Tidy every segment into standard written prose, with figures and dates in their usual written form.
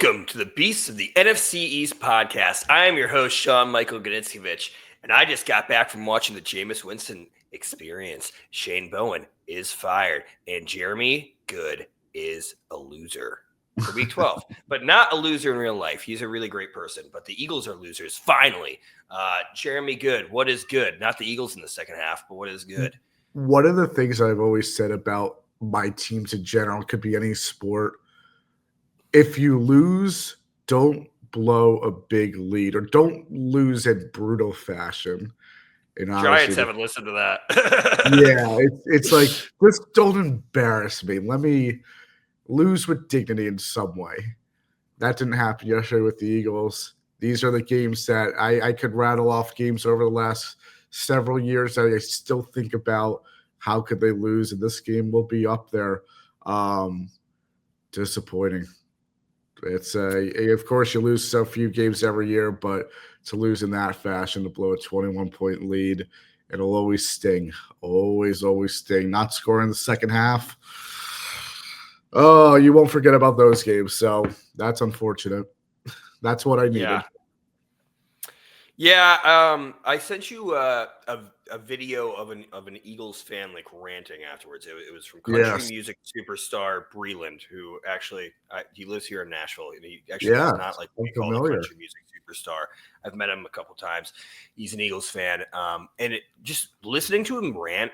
Welcome to the Beasts of the NFC East podcast. I am your host, Sean Gnitzcavich, and I just got back from watching the Jameis Winston experience. Shane Bowen is fired, and Jeremy Goode is a loser for week 12, but not a loser in real life. He's a really great person, but the Eagles are losers, finally. Jeremy Goode, what is good? Not the Eagles in the second half, but what is good? One of the things I've always said about my teams in general, could be any sport, if you lose, don't blow a big lead or don't lose in brutal fashion. And Giants haven't listened to that. Yeah, it's like, just don't embarrass me. Let me lose with dignity in some way. That didn't happen yesterday with the Eagles. These are the games that I could rattle off games over the last several years that I still think about. How could they lose? And this game will be up there. Disappointing. It's of course you lose so few games every year, but to lose in that fashion, to blow a 21-point lead, it'll always sting. Always sting. Not scoring the second half. Oh, you won't forget about those games. So that's unfortunate. That's what I needed. Yeah. I sent you a video of an Eagles fan like ranting afterwards. It was from country music superstar Breland, who actually he lives here in Nashville, and he actually is not like we call a country music superstar. I've met him a couple times. He's an Eagles fan, and just listening to him rant,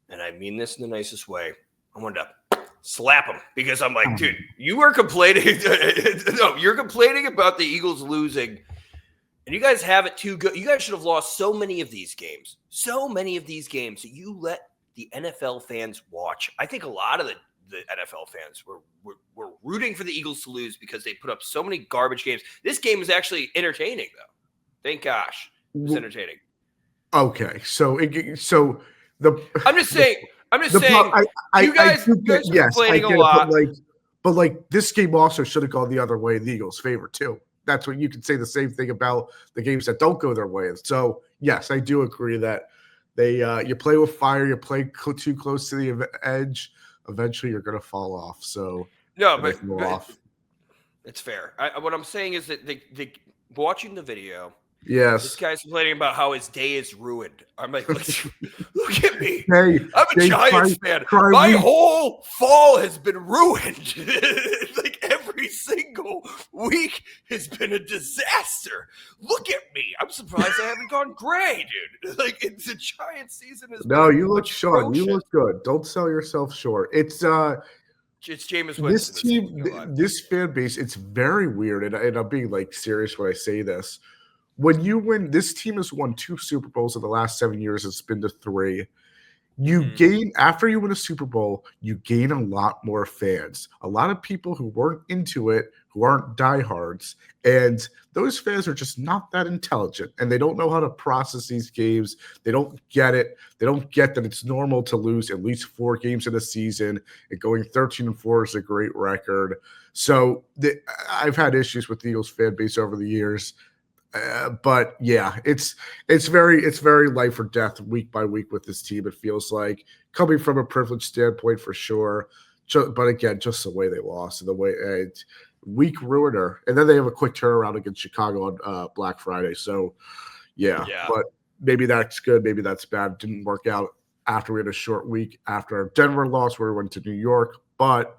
and I mean this in the nicest way, I wanted to slap him because I'm like, dude, you were complaining. No, you're complaining about the Eagles losing. And you guys have it too good. You guys should have lost so many of these games that you let the NFL fans watch. I think a lot of the NFL fans were rooting for the Eagles to lose because they put up so many garbage games. This game was actually entertaining, though. Thank gosh, it was entertaining. Okay, I'm just saying. You guys are complaining a lot. But this game also should have gone the other way in the Eagles' favor too. That's what you can say the same thing about the games that don't go their way. So, yes, I do agree that you play with fire, you play too close to the edge, eventually you're going to fall off. So, no, but it's fair. What I'm saying is that they watching the video, this guy's complaining about how his day is ruined. I'm like, look at me. Hey, I'm a Giants fan. My whole fall has been ruined. Like every single week has been a disaster. Look at me. I'm surprised I haven't gone gray, dude. Like it's a Giants season. You look Sean. You look good. Don't sell yourself short. It's Jameis Winston. This team, this fan base, it's very weird. And I'm being like serious when I say this. When you win, this team has won 2 Super Bowls in the last 7 years. It's been to 3. You gain, after you win a Super Bowl, you gain a lot more fans. A lot of people who weren't into it, who aren't diehards, and those fans are just not that intelligent, and they don't know how to process these games. They don't get it. They don't get that it's normal to lose at least 4 games in a season, and going 13-4 is a great record. So I've had issues with the Eagles fan base over the years. But yeah, it's very life or death week by week with this team. It feels like, coming from a privileged standpoint for sure. But again, just the way they lost and the way week ruiner, and then they have a quick turnaround against Chicago on Black Friday. So yeah, but maybe that's good, maybe that's bad. It didn't work out after we had a short week after our Denver loss where we went to New York, but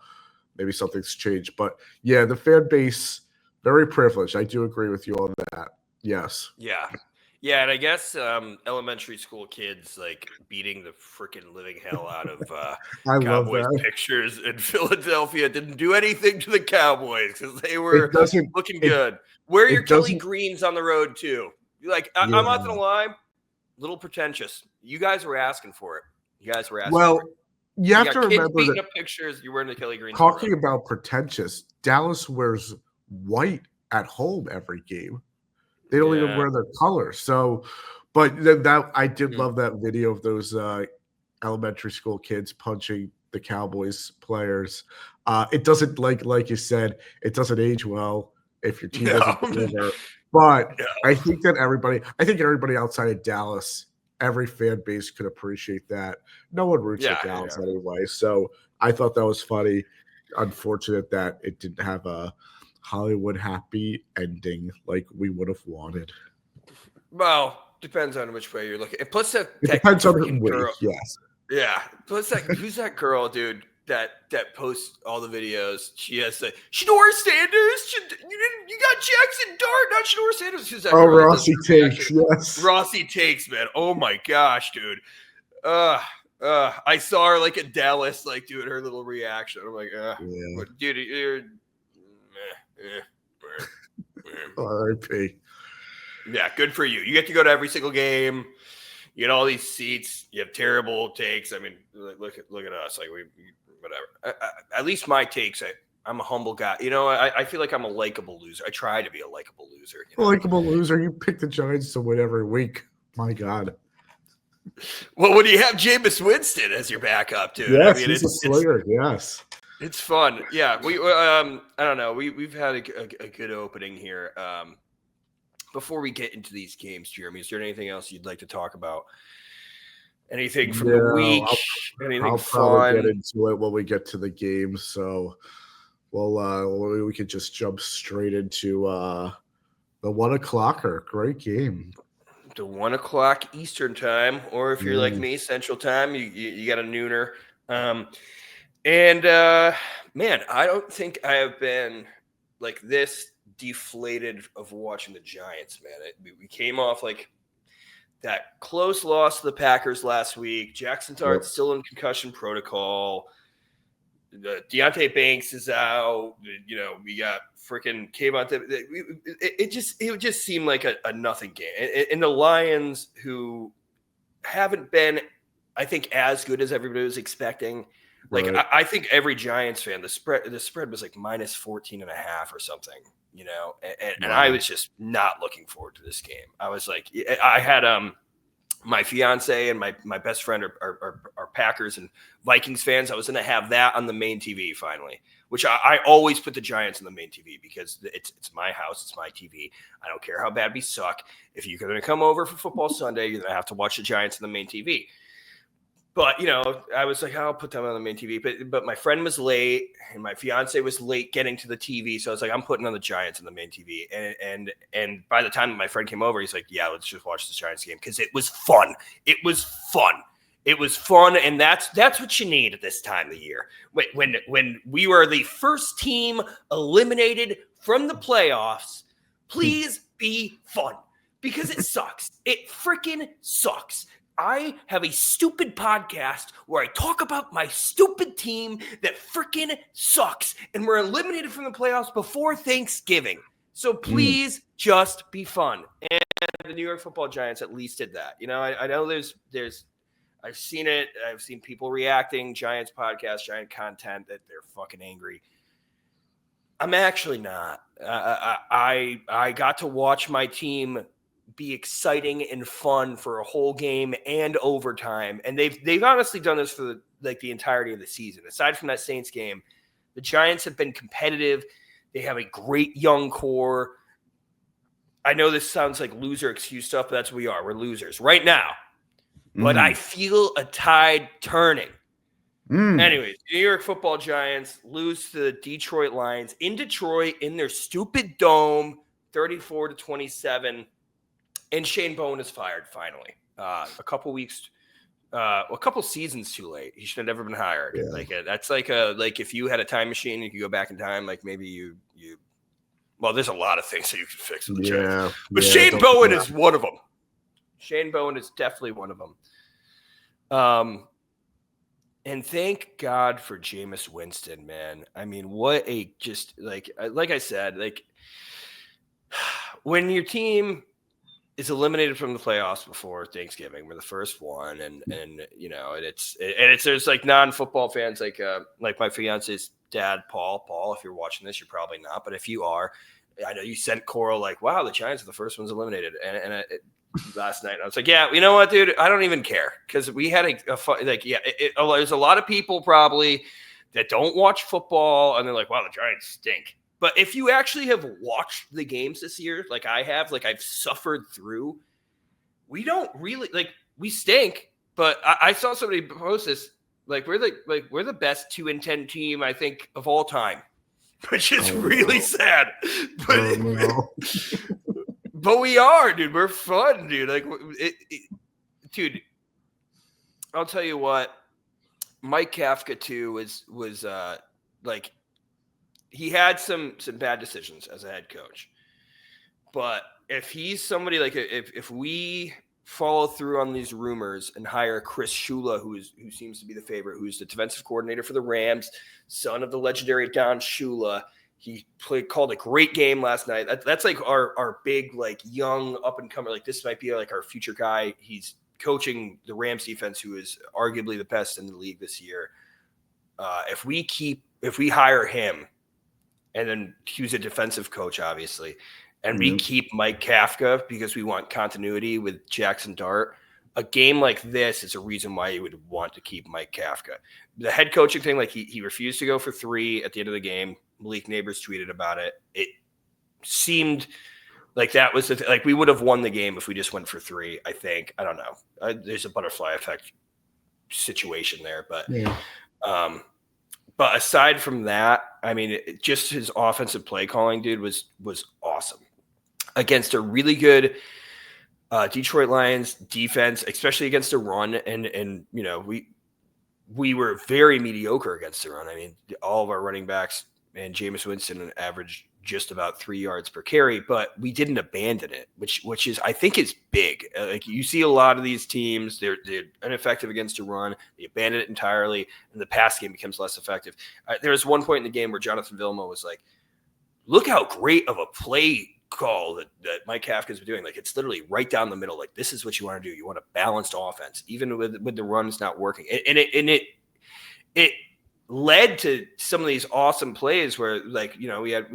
maybe something's changed. But yeah, the fan base, very privileged. I do agree with you on that. Yes. Yeah. Yeah, and I guess elementary school kids like beating the freaking living hell out of Cowboys pictures in Philadelphia didn't do anything to the Cowboys because they were looking good. Wear your Kelly Greens on the road too. I'm not gonna lie, little pretentious. You guys were asking for it. You have to remember beating up pictures. You're wearing the Kelly Greens. Talking about pretentious, Dallas wears white at home every game. They don't even wear their colors. So, but that I did love that video of those elementary school kids punching the Cowboys players. It doesn't, like you said, it doesn't age well if your team doesn't deliver. But I think everybody outside of Dallas, every fan base could appreciate that. No one roots for Dallas anyway. So I thought that was funny. unfortunate that it didn't have a Hollywood happy ending like we would have wanted. Well, depends on which way you're looking. And plus that Depends on freaking the way, girl. yes. Yeah. Plus who's that girl, dude? That posts all the videos. She has the Shador Sanders. You got Jackson Dart, not Shador Sanders. Who's that girl? Rossi Takes, yes. Rossi Takes, man. Oh my gosh, dude. I saw her like at Dallas, like doing her little reaction. I'm like, dude, you're R.I.P. Yeah, good for you. You get to go to every single game. You get all these seats. You have terrible takes. I mean, look at us. Like whatever. At least my takes. I'm a humble guy. You know, I feel like I'm a likable loser. I try to be a likable loser. You know? Likable loser. You pick the Giants to win every week. My God. Well, when you have Jameis Winston as your backup, dude. Yes, I mean, he's a slinger. Yes. It's fun. Yeah. I don't know. We've had a good opening here. Before we get into these games, Jeremy, is there anything else you'd like to talk about? Anything from the week? Anything fun? Probably get into it when we get to the game. So, we could just jump straight into the 1:00. Great game. The 1:00 Eastern time, or if you're like me, Central time, you got a nooner. Man, I don't think I have been like this deflated of watching the Giants, man. We came off like that close loss to the Packers last week. Jackson Dart's still in concussion protocol. Deontay Banks is out. You know, we got freaking Kayvon. It just seemed like a nothing game. And the Lions, who haven't been, I think, as good as everybody was expecting. Like, right. I think every Giants fan, the spread was like minus 14.5 or something, you know, and I was just not looking forward to this game. I was like, I had my fiance and my best friend are Packers and Vikings fans. I was going to have that on the main TV finally, which I always put the Giants on the main TV because it's my house. It's my TV. I don't care how bad we suck. If you're going to come over for football Sunday, you're going to have to watch the Giants on the main TV. But, you know, I was like, I'll put them on the main TV. But my friend was late and my fiance was late getting to the TV. So I was like, I'm putting on the Giants on the main TV. And by the time my friend came over, he's like, yeah, let's just watch the Giants game because it was fun. It was fun. It was fun. And that's what you need at this time of the year. When we were the first team eliminated from the playoffs, please be fun because it sucks. It freaking sucks. I have a stupid podcast where I talk about my stupid team that freaking sucks, and we're eliminated from the playoffs before Thanksgiving. So please just be fun. And the New York Football Giants at least did that. You know, I know there's I've seen it. I've seen people reacting, Giants podcast, Giant content, that they're fucking angry. I'm actually not. I got to watch my team be exciting and fun for a whole game and overtime. And they've honestly done this for the entirety of the season. Aside from that Saints game, the Giants have been competitive. They have a great young core. I know this sounds like loser excuse stuff, but that's what we are. We're losers right now. But I feel a tide turning. Anyways, New York Football Giants lose to the Detroit Lions in Detroit in their stupid dome, 34-27. And Shane Bowen is fired finally. A couple seasons too late. He should have never been hired. Yeah. That's like if you had a time machine, you could go back in time. Like maybe you. Well, there's a lot of things that you could fix with the Giants, but Shane Bowen is one of them. Shane Bowen is definitely one of them. And thank God for Jameis Winston, man. I mean, what a just like I said, like when your team is eliminated from the playoffs before Thanksgiving. We're the first one, and you know, and it's there's like non-football fans like my fiance's dad, Paul. If you're watching this, you're probably not, but if you are, I know you sent Coral like, wow, the Giants are the first ones eliminated, and last night I was like, yeah, you know what, dude, I don't even care because we had there's a lot of people probably that don't watch football and they're like, wow, the Giants stink. But if you actually have watched the games this year, like I have, like I've suffered through, we don't really – like we stink, but I saw somebody post this. Like we're the best 2-10 team, I think, of all time, which is really sad. But, but we are, dude. We're fun, dude. Like, dude. I'll tell you what. Mike Kafka too was like he had some bad decisions as a head coach, but if he's somebody like if we follow through on these rumors and hire Chris Shula, who seems to be the favorite, who's the defensive coordinator for the Rams, son of the legendary Don Shula. He called a great game last night. That's like our big, like, young up and comer. Like, this might be like our future guy. He's coaching the Rams defense, who is arguably the best in the league this year. If we hire him, and then he was a defensive coach, obviously, and we keep Mike Kafka because we want continuity with Jackson Dart, a game like this is a reason why you would want to keep Mike Kafka. The head coaching thing, like he refused to go for 3 at the end of the game. Malik Neighbors tweeted about it. It seemed like that was like we would have won the game if we just went for 3. I think. I don't know. There's a butterfly effect situation there, but but aside from that, I mean, just his offensive play calling, dude, was awesome against a really good Detroit Lions defense, especially against the run, and you know we were very mediocre against the run. I mean, all of our running backs and Jameis Winston averaged just about 3 yards per carry, but we didn't abandon it, which is, I think, is big. Like, you see a lot of these teams, they're ineffective against the run, they abandon it entirely, and the pass game becomes less effective. There was one point in the game where Jonathan Vilma was like, look how great of a play call that Mike Kafka's been doing. Like, it's literally right down the middle. Like, this is what you want to do. You want a balanced offense, even with the runs not working. And it led to some of these awesome plays where, like, you know, we had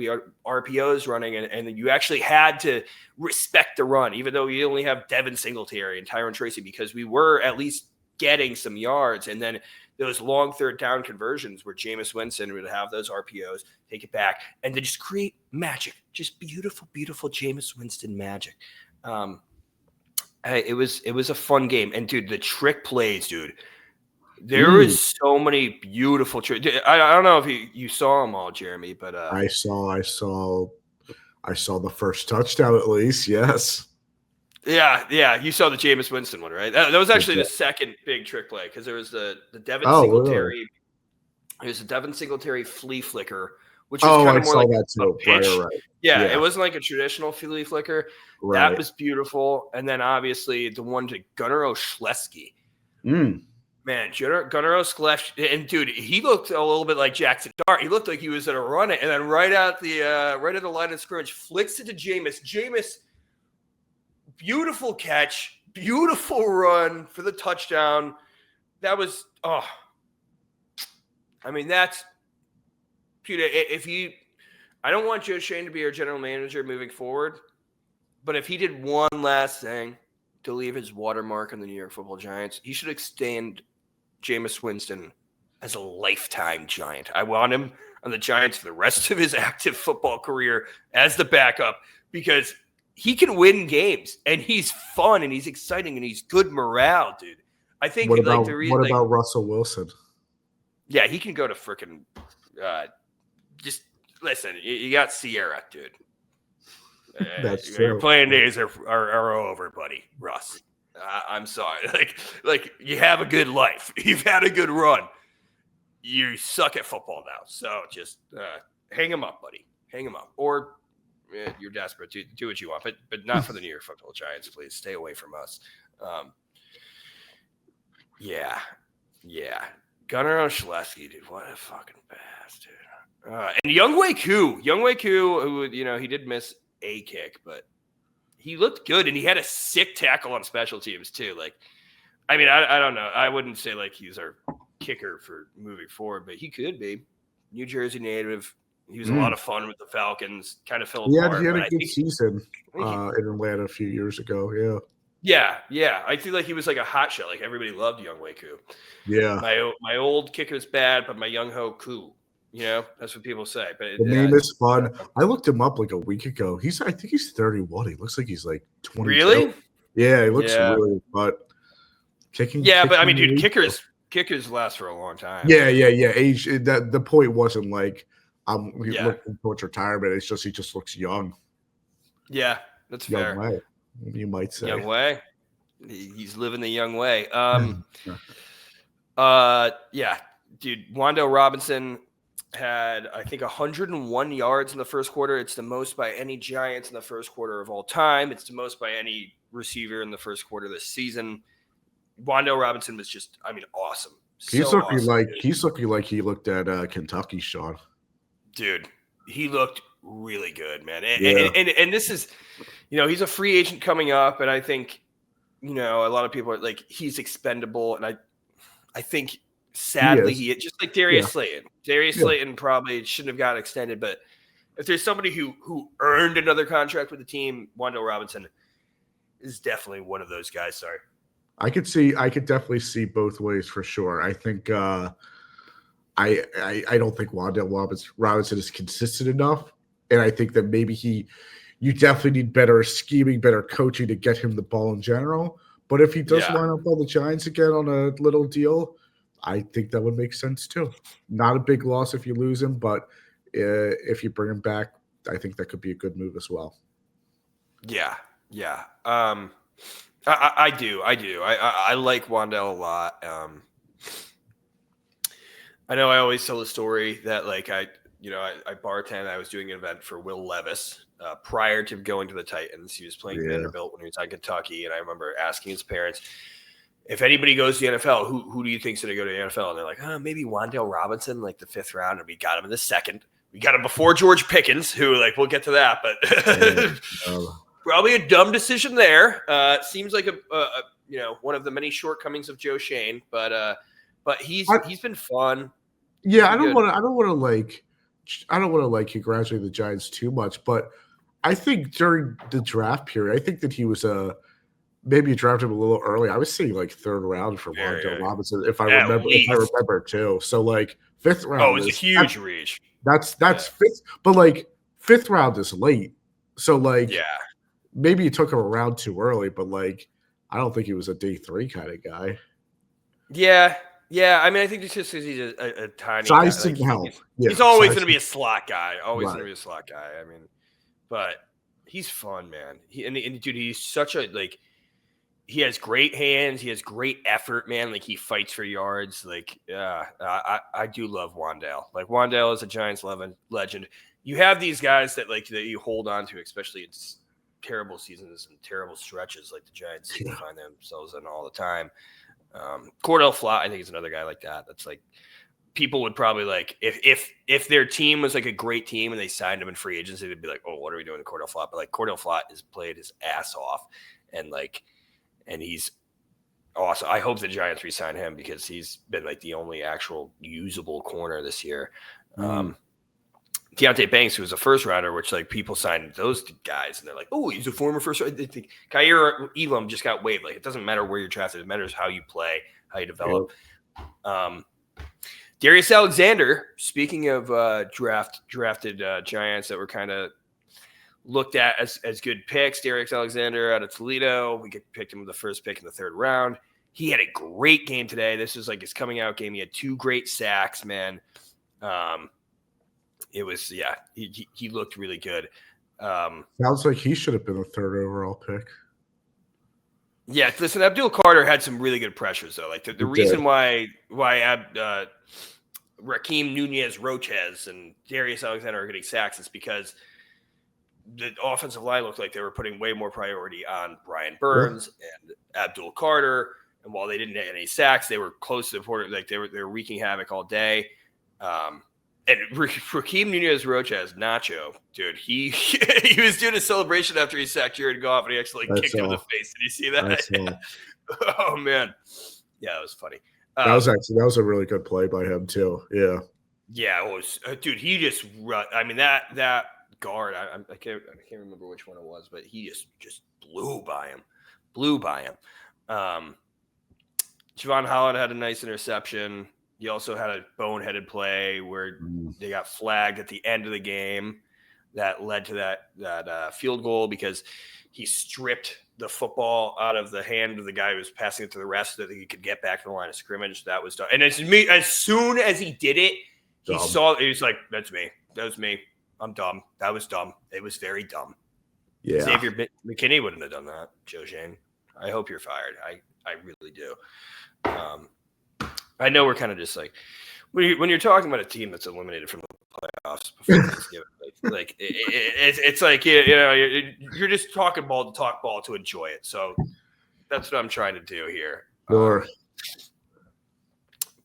RPOs running and you actually had to respect the run, even though you only have Devin Singletary and Tyron Tracy, because we were at least getting some yards. And then those long third down conversions where Jameis Winston would have those RPOs, take it back, and then just create magic, just beautiful, beautiful Jameis Winston magic. It was a fun game. And dude, the trick plays, dude. There is so many beautiful tricks. I don't know if you saw them all, Jeremy, but I saw the first touchdown at least. Yes. Yeah. You saw the Jameis Winston one, right? That was actually the second big trick play, because there was the Devin Singletary. Really? There's a Devin Singletary flea flicker, which is kind of more like a pitch. Right. Yeah, it wasn't like a traditional flea flicker. Right. That was beautiful. And then obviously the one to Gunnar Olszewski. Man, Gunnar Olszewski, and dude, he looked a little bit like Jackson Dart. He looked like he was going to run it, and then right at the line of scrimmage, flicks it to Jameis. Jameis, beautiful catch, beautiful run for the touchdown. That was, I mean, that's, dude, I don't want Joe Shane to be our general manager moving forward, but if he did one last thing to leave his watermark on the New York Football Giants, he should extend Jameis Winston as a lifetime Giant. I want him on the Giants for the rest of his active football career as the backup, because he can win games and he's fun and he's exciting and he's good morale, dude. I think what about Russell Wilson? Yeah, he can go to freaking just listen, you got Sierra, dude. That's true. Your playing days are over, buddy. Russ. I'm sorry. Like you have a good life. You've had a good run. You suck at football now. So just hang him up, buddy. Hang him up. Or you're desperate to do what you want, but not for the New York Football Giants, please. Stay away from us. Yeah. Gunnar Olszewski, dude. What a fucking bastard. And Younghoe Koo, who, you know, he did miss a kick, but he looked good, and he had a sick tackle on special teams too. Like, I mean, I don't know. I wouldn't say like he's our kicker for moving forward, but he could be. New Jersey native. He was a lot of fun with the Falcons. Kind of fell apart. He had a good season in Atlanta a few years ago. Yeah. I feel like he was like a hot shot. Like, everybody loved Younghoe Koo. Yeah. My old kicker is bad, but my Younghoe Koo. You know, that's what people say. But the name is fun. I looked him up like a week ago. I think he's 31. He looks like he's like 22. Really? Yeah, he looks really, but kicking. Yeah, but I mean, dude, kickers kickers last for a long time. Yeah. Age that the point wasn't like I'm looking towards retirement. It's just he just looks young. Yeah, that's fair. Young way, you might say. Young way. He's living the young way. Dude, Wan'Dale Robinson had, I think, 101 yards in the first quarter. It's the most by any Giants in the first quarter of all time. It's the most by any receiver in the first quarter this season. Wan'Dale Robinson was just, awesome. He's looking like he looked at Kentucky, Sean. Dude, he looked really good, man. And this is, he's a free agent coming up, and I think, a lot of people are like, he's expendable, and I think sadly he just like Darius Slayton. Darius Slayton probably shouldn't have gotten extended, but if there's somebody who earned another contract with the team, Wan'Dale Robinson is definitely one of those guys. Sorry. I could definitely see both ways for sure. I think I don't think Wan'Dale Robinson is consistent enough, and I think that maybe you definitely need better scheming, better coaching to get him the ball in general. But if he does line up on the Giants again on a little deal, I think that would make sense too. Not a big loss if you lose him, but if you bring him back, I think that could be a good move as well. Yeah. I do. I like Wan'Dale a lot. I know I always tell the story that like I bartended. I was doing an event for Will Levis prior to going to the Titans. He was playing Vanderbilt when he was at Kentucky, and I remember asking his parents, if anybody goes to the NFL, who do you think's going to go to the NFL? And they're like, maybe Wan'Dale Robinson, like the 5th round, and we got him in the 2nd. We got him before George Pickens, who like we'll get to that, but probably a dumb decision there. Seems like a one of the many shortcomings of Joe Shane, but he's been fun. Yeah, I don't want to congratulate the Giants too much, but I think during the draft period, I think that he was maybe you drafted him a little early. I was saying like 3rd round for Wan'Dale Robinson, if I remember too. So like 5th round. Oh, it was a huge reach. That's 5th, but like 5th round is late. So like maybe you took him a round too early, but like I don't think he was a day 3 kind of guy. Yeah. I mean, I think it's just because he's a tiny size guy. Like, help. He's always going to be a slot guy. Always going to be a slot guy. I mean, but he's fun, man. Dude, he's such a like. He has great hands. He has great effort, man. Like he fights for yards. Like, I do love Wan'Dale. Like Wan'Dale is a Giants legend. You have these guys that you hold on to, especially in terrible seasons and terrible stretches, like the Giants find themselves in all the time. Cordell Flott, I think, is another guy like that. That's like people would probably like if their team was like a great team and they signed him in free agency, they'd be like, oh, what are we doing to Cordell Flott? But like Cordell Flott has played his ass off, and he's awesome. I hope the Giants re-sign him because he's been like the only actual usable corner this year. Deontay Banks, who was a 1st rounder, which like people signed those guys and they're like, oh, he's a former 1st rounder. They think Kaiir Elam just got waived. Like it doesn't matter where you're drafted. It matters how you play, how you develop. Darius Alexander, speaking of drafted Giants that were kind of looked at as good picks. Darius Alexander out of Toledo. We picked him with the 1st pick in the 3rd round. He had a great game today. This was like his coming out game. He had 2 great sacks, man. It was, he looked really good. Sounds like he should have been a 3rd overall pick. Yeah, listen, Abdul Carter had some really good pressures, though. Like the reason why Raheem Nunez-Roches and Darius Alexander are getting sacks is because the offensive line looked like they were putting way more priority on Brian Burns and Abdul Carter. And while they didn't get any sacks, they were close to the border. Like they were wreaking havoc all day. And Raheem Nunez-Roches, Nacho, dude, he was doing a celebration after he sacked Jared Goff, and he actually kicked him in the face. Did you see that? Oh man, yeah, that was funny. That was a really good play by him too. Yeah, it was, dude. He just run. I mean that guard. I can't remember which one it was, but he just blew by him. Javon Holland had a nice interception. He also had a boneheaded play where they got flagged at the end of the game that led to that field goal because he stripped the football out of the hand of the guy who was passing it to the rest so that he could get back to the line of scrimmage. That was done. And as soon as he did it, he was like, that's me. That was me. I'm dumb. That was dumb. It was very dumb. Yeah. Xavier McKinney wouldn't have done that, Joe Shane. I hope you're fired. I really do. I know we're kind of just like, when you're talking about a team that's eliminated from the playoffs before Thanksgiving, it's like, you're just talking ball to talk ball to enjoy it. So that's what I'm trying to do here. Sure.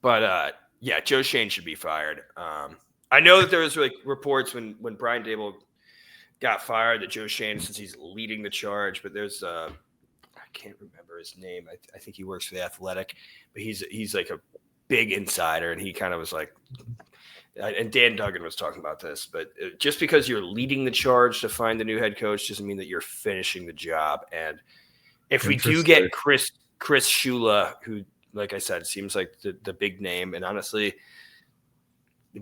But Joe Shane should be fired. I know that there was like reports when Brian Dable got fired that Joe Shane, since he's leading the charge, but there's I can't remember his name. I think he works for the Athletic, but he's like a big insider, and he kind of was like, and Dan Duggan was talking about this, but just because you're leading the charge to find the new head coach doesn't mean that you're finishing the job. And if we do get Chris Shula, who, like I said, seems like the big name, and honestly,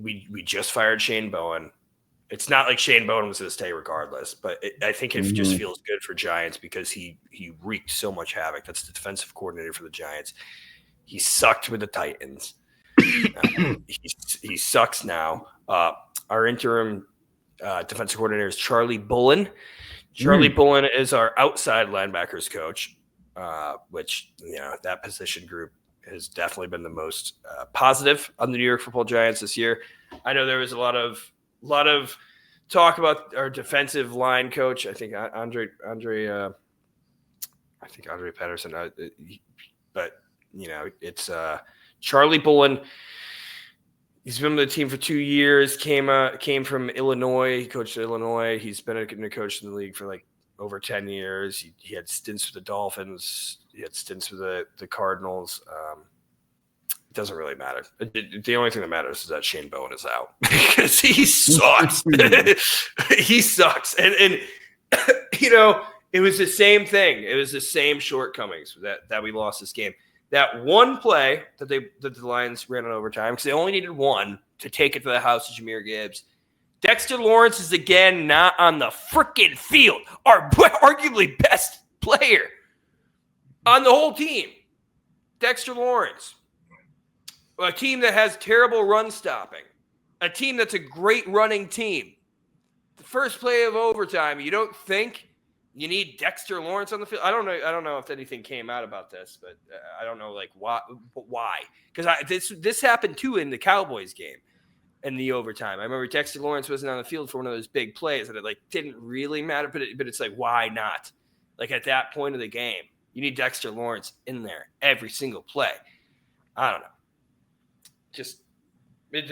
we just fired Shane Bowen. It's not like Shane Bowen was going to stay regardless, but I think it just feels good for Giants because he wreaked so much havoc. That's the defensive coordinator for the Giants. He sucked with the Titans. He sucks now. Our interim defensive coordinator is Charlie Bullen. Charlie Bullen is our outside linebackers coach, which, that position group has definitely been the most positive on the New York Football Giants this year. I know there was a lot of talk about our defensive line coach. I think Andre Patterson, but it's Charlie Bullen. He's been with the team for 2 years. Came from Illinois. He coached at Illinois. He's been a coach in the league for like over 10 years. He had stints with the Dolphins. He had stints with the Cardinals. It doesn't really matter. The only thing that matters is that Shane Bowen is out because he sucks. He sucks. And it was the same thing. It was the same shortcomings that we lost this game. That one play that the Lions ran in overtime, because they only needed one to take it to the house of Jahmyr Gibbs. Dexter Lawrence is again not on the freaking field. Our arguably best player on the whole team. Dexter Lawrence. A team that has terrible run stopping. A team that's a great running team. The first play of overtime, you don't think you need Dexter Lawrence on the field? I don't know if anything came out about this, but I don't know why. Because this happened too in the Cowboys game in the overtime. I remember Dexter Lawrence wasn't on the field for one of those big plays, and it didn't really matter. But it's like, why not? Like at that point of the game, you need Dexter Lawrence in there every single play. I don't know. Just if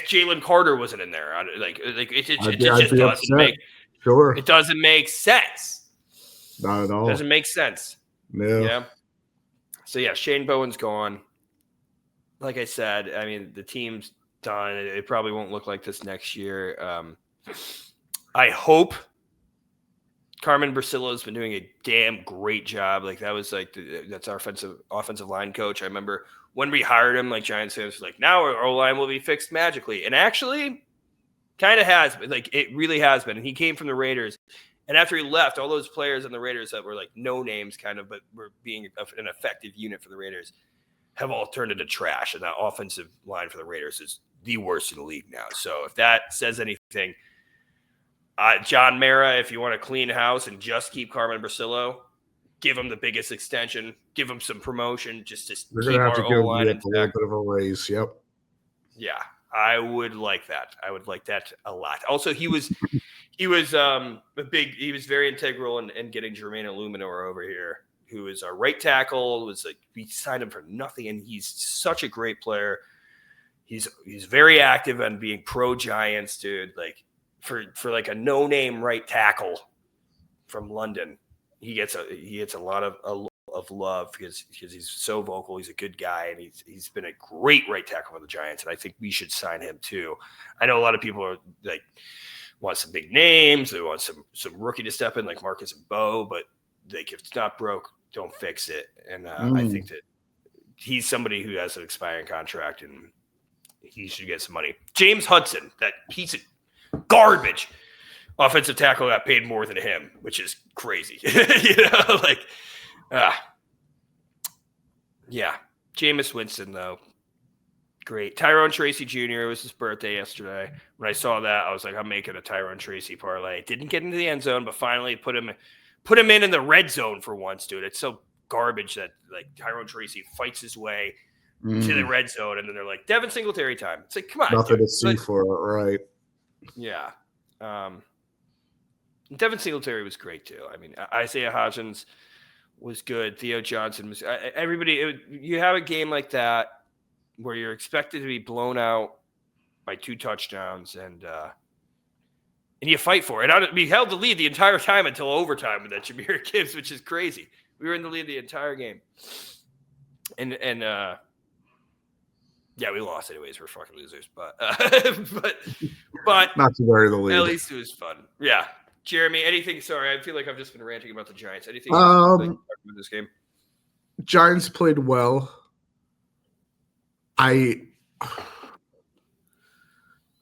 Jalen Carter wasn't in there, it just doesn't make. Sure. It doesn't make sense. Not at all. It doesn't make sense. No. Yeah. So, Shane Bowen's gone. Like I said, I mean, the team's done. It probably won't look like this next year. I hope Carmen Brasillo has been doing a damn great job. Like, that was that's our offensive line coach. I remember when we hired him, Giants fans were like, now our O-line will be fixed magically. And actually, kind of has, it really has been. And he came from the Raiders. And after he left, all those players on the Raiders that were no names kind of, but were being an effective unit for the Raiders, have all turned into trash. And that offensive line for the Raiders is the worst in the league now. So if that says anything, John Mara, if you want to clean house and just keep Carmen Brasillo, give him the biggest extension, give him some promotion, just to keep our O-line intact. A little bit of a raise. Yep. Yeah. I would like that. I would like that a lot. Also, he was very integral in getting Jermaine Illuminor over here, who is our right tackle. We signed him for nothing, and he's such a great player. He's very active on being pro Giants, dude. For a no-name right tackle from London, he gets a lot of love because he's so vocal. He's a good guy, and he's been a great right tackle for the Giants, and I think we should sign him too. I know a lot of people are want some big names. They want some rookie to step in like Marcus and Bo, but if it's not broke, don't fix it. And I think that he's somebody who has an expiring contract, and he should get some money. James Hudson, that piece of garbage. offensive tackle got paid more than him, which is crazy. Yeah. Jameis Winston, though. Great. Tyrone Tracy Jr. It was his birthday yesterday. When I saw that, I was like, I'm making a Tyrone Tracy parlay. Didn't get into the end zone, but finally put him in the red zone for once, dude. It's so garbage that like Tyrone Tracy fights his way to the red zone, and then they're like, Devin Singletary time. It's like, come on. Nothing to see for it, right? Yeah. Devin Singletary was great, too. I mean, Isaiah Hodgins was good. Theo Johnson was everybody. You have a game like that where you're expected to be blown out by 2 touchdowns, and you fight for it. We held the lead the entire time until overtime with that Jahmyr Gibbs, which is crazy. We were in the lead the entire game, and yeah, we lost anyways. We're fucking losers, but not to worry the lead. At least it was fun. Yeah, Jeremy. Anything? Sorry, I feel like I've just been ranting about the Giants. Anything else about this game? Giants played well. I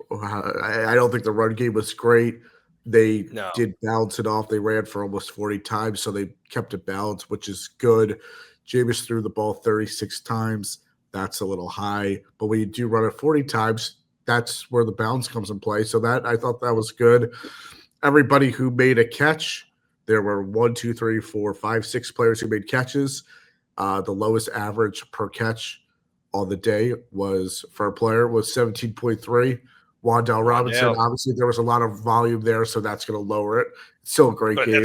don't think the run game was great. They did bounce it off. They ran for almost 40 times, so they kept it balanced, which is good. Jameis threw the ball 36 times. That's a little high. But when you do run it 40 times, that's where the bounce comes in play. So I thought that was good. Everybody who made a catch, there were 1, 2, 3, 4, 5, 6 players who made catches. The lowest average per catch on the day was 17.3. Wan'Dale Robinson, obviously there was a lot of volume there, so that's going to lower it. It's still a great game.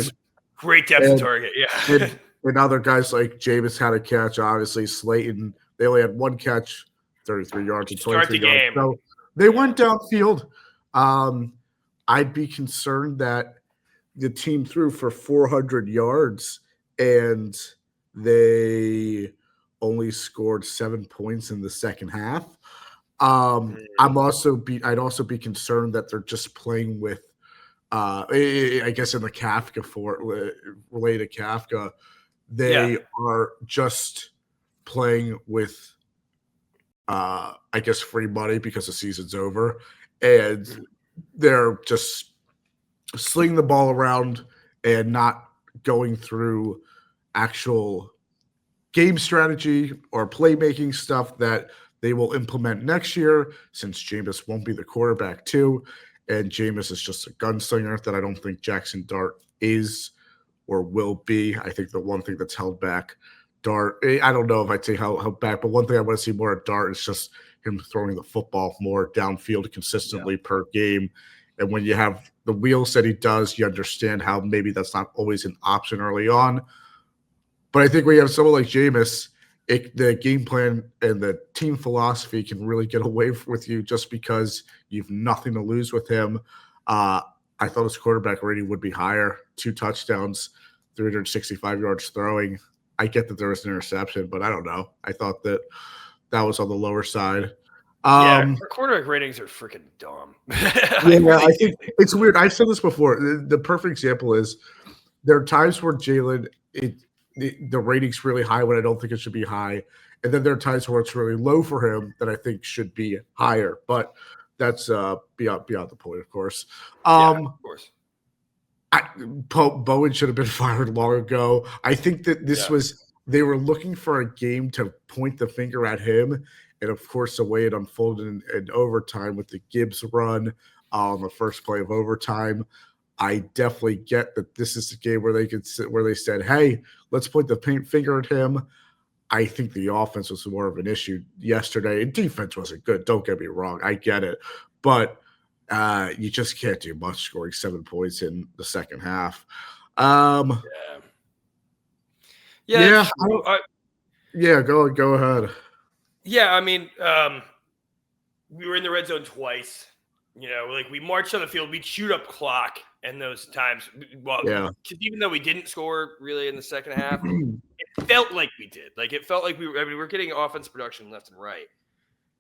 Great depth of target, yeah. and other guys like Jameis had a catch, obviously. Slayton, they only had 1 catch, 33 yards and 23 yards. So they went downfield. I'd be concerned that the team threw for 400 yards and they only scored 7 points in the second half. I'd also be concerned that they're just playing with, I guess in the Kafka related Kafka, they are just playing with, I guess, free money because the season's over, and they're just slinging the ball around and not going through actual game strategy or playmaking stuff that they will implement next year, since Jameis won't be the quarterback too. And Jameis is just a gunslinger that I don't think Jackson Dart is or will be. I think the one thing that's held back Dart, I don't know if I'd say how back, but one thing I want to see more at Dart is just him throwing the football more downfield consistently per game. And when you have the wheels that he does, you understand how maybe that's not always an option early on. But I think when you have someone like Jameis, the game plan and the team philosophy can really get away with you just because you've nothing to lose with him. I thought his quarterback rating would be higher. 2 touchdowns, 365 yards throwing. I get that there was an interception, but I don't know. I thought that was on the lower side. Our quarterback ratings are freaking dumb. I think it's weird. I've said this before. The perfect example is there are times where Jalen the rating's really high when I don't think it should be high. And then there are times where it's really low for him that I think should be higher. But that's beyond the point, of course. Of course. Bowen should have been fired long ago. I think that this was – they were looking for a game to point the finger at him. And, of course, the way it unfolded in overtime with the Gibbs run on the first play of overtime, I definitely get that this is the game where they said, hey, let's point the finger at him. I think the offense was more of an issue yesterday. And defense wasn't good. Don't get me wrong. I get it. But you just can't do much scoring 7 points in the second half. Go ahead. Yeah, I mean, we were in the red zone twice. You know, like we marched on the field, we'd shoot up clock in those times. Because even though we didn't score really in the second half, it felt like we did. Like it felt like we're getting offense production left and right.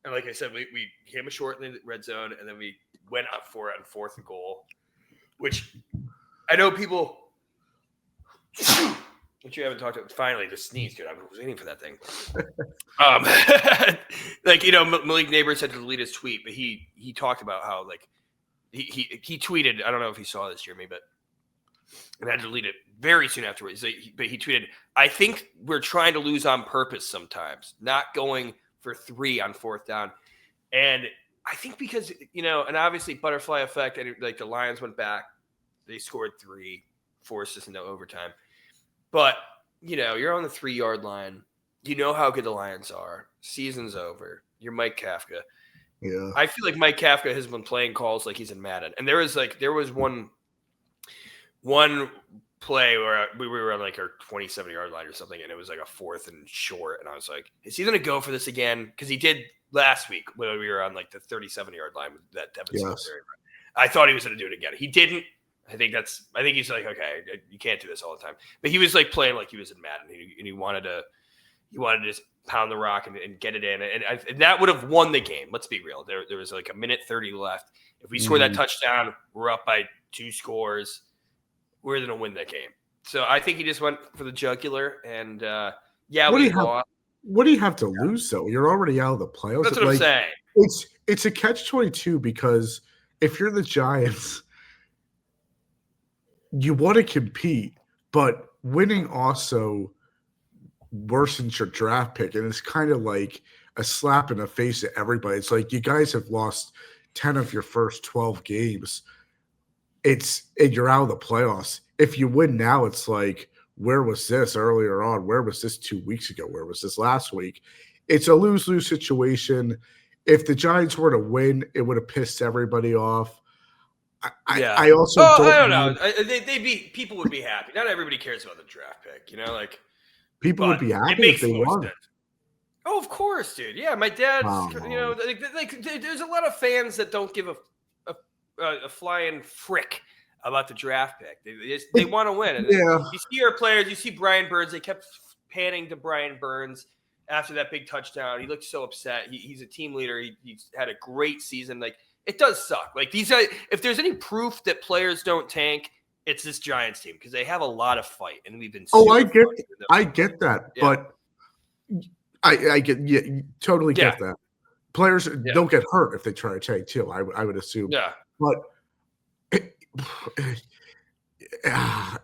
And like I said, we came short in the red zone, and then we went up for it on 4th and goal, which I know people. Which you haven't talked about. Finally, the sneeze, dude. I was waiting for that thing. Like, you know, Malik Neighbors had to delete his tweet, but he talked about how, like, he tweeted, I don't know if he saw this, Jeremy, but and I had to delete it very soon afterwards. But he tweeted, I think we're trying to lose on purpose sometimes, not going for 3 on 4th down. And I think because, and obviously butterfly effect, and like the Lions went back, they scored 3, forced us into overtime. But, you're on the 3-yard line. You know how good the Lions are. Season's over. You're Mike Kafka. Yeah. I feel like Mike Kafka has been playing calls like he's in Madden. And there was one play where we were on like our 27-yard line or something, and it was like a 4th and short. And I was like, is he going to go for this again? Because he did last week when we were on like the 37-yard line with that Devin Singletary. I thought he was going to do it again. He didn't. I think he's like, okay, you can't do this all the time. But he was like playing like he was in Madden, and he wanted to just pound the rock and get it in, and that would have won the game. Let's be real. There was like a minute 30 left. If we score that touchdown, we're up by 2 scores. We're going to win that game. So I think he just went for the jugular, and we lost. What do you have to lose though? You're already out of the playoffs. That's what I'm saying. It's a catch-22 because if you're the Giants, you want to compete, but winning also worsens your draft pick, and it's kind of like a slap in the face to everybody. It's like you guys have lost 10 of your first 12 games. And you're out of the playoffs. If you win now, it's like, where was this earlier on? Where was this 2 weeks ago? Where was this last week? It's a lose-lose situation. If the Giants were to win, it would have pissed everybody off. I also don't know. People would be happy. Not everybody cares about the draft pick, people would be happy if they won. Oh, of course, dude. Yeah, my dad's. There's a lot of fans that don't give a flying frick about the draft pick. They want to win. And you see our players. You see Brian Burns. They kept panning to Brian Burns after that big touchdown. He looked so upset. He's a team leader. He's had a great season. Like, it does suck. Like, if there's any proof that players don't tank, it's this Giants team, because they have a lot of fight, and we've been. I get that, but I totally get that. Players don't get hurt if they try to tank too. I would assume. Yeah, but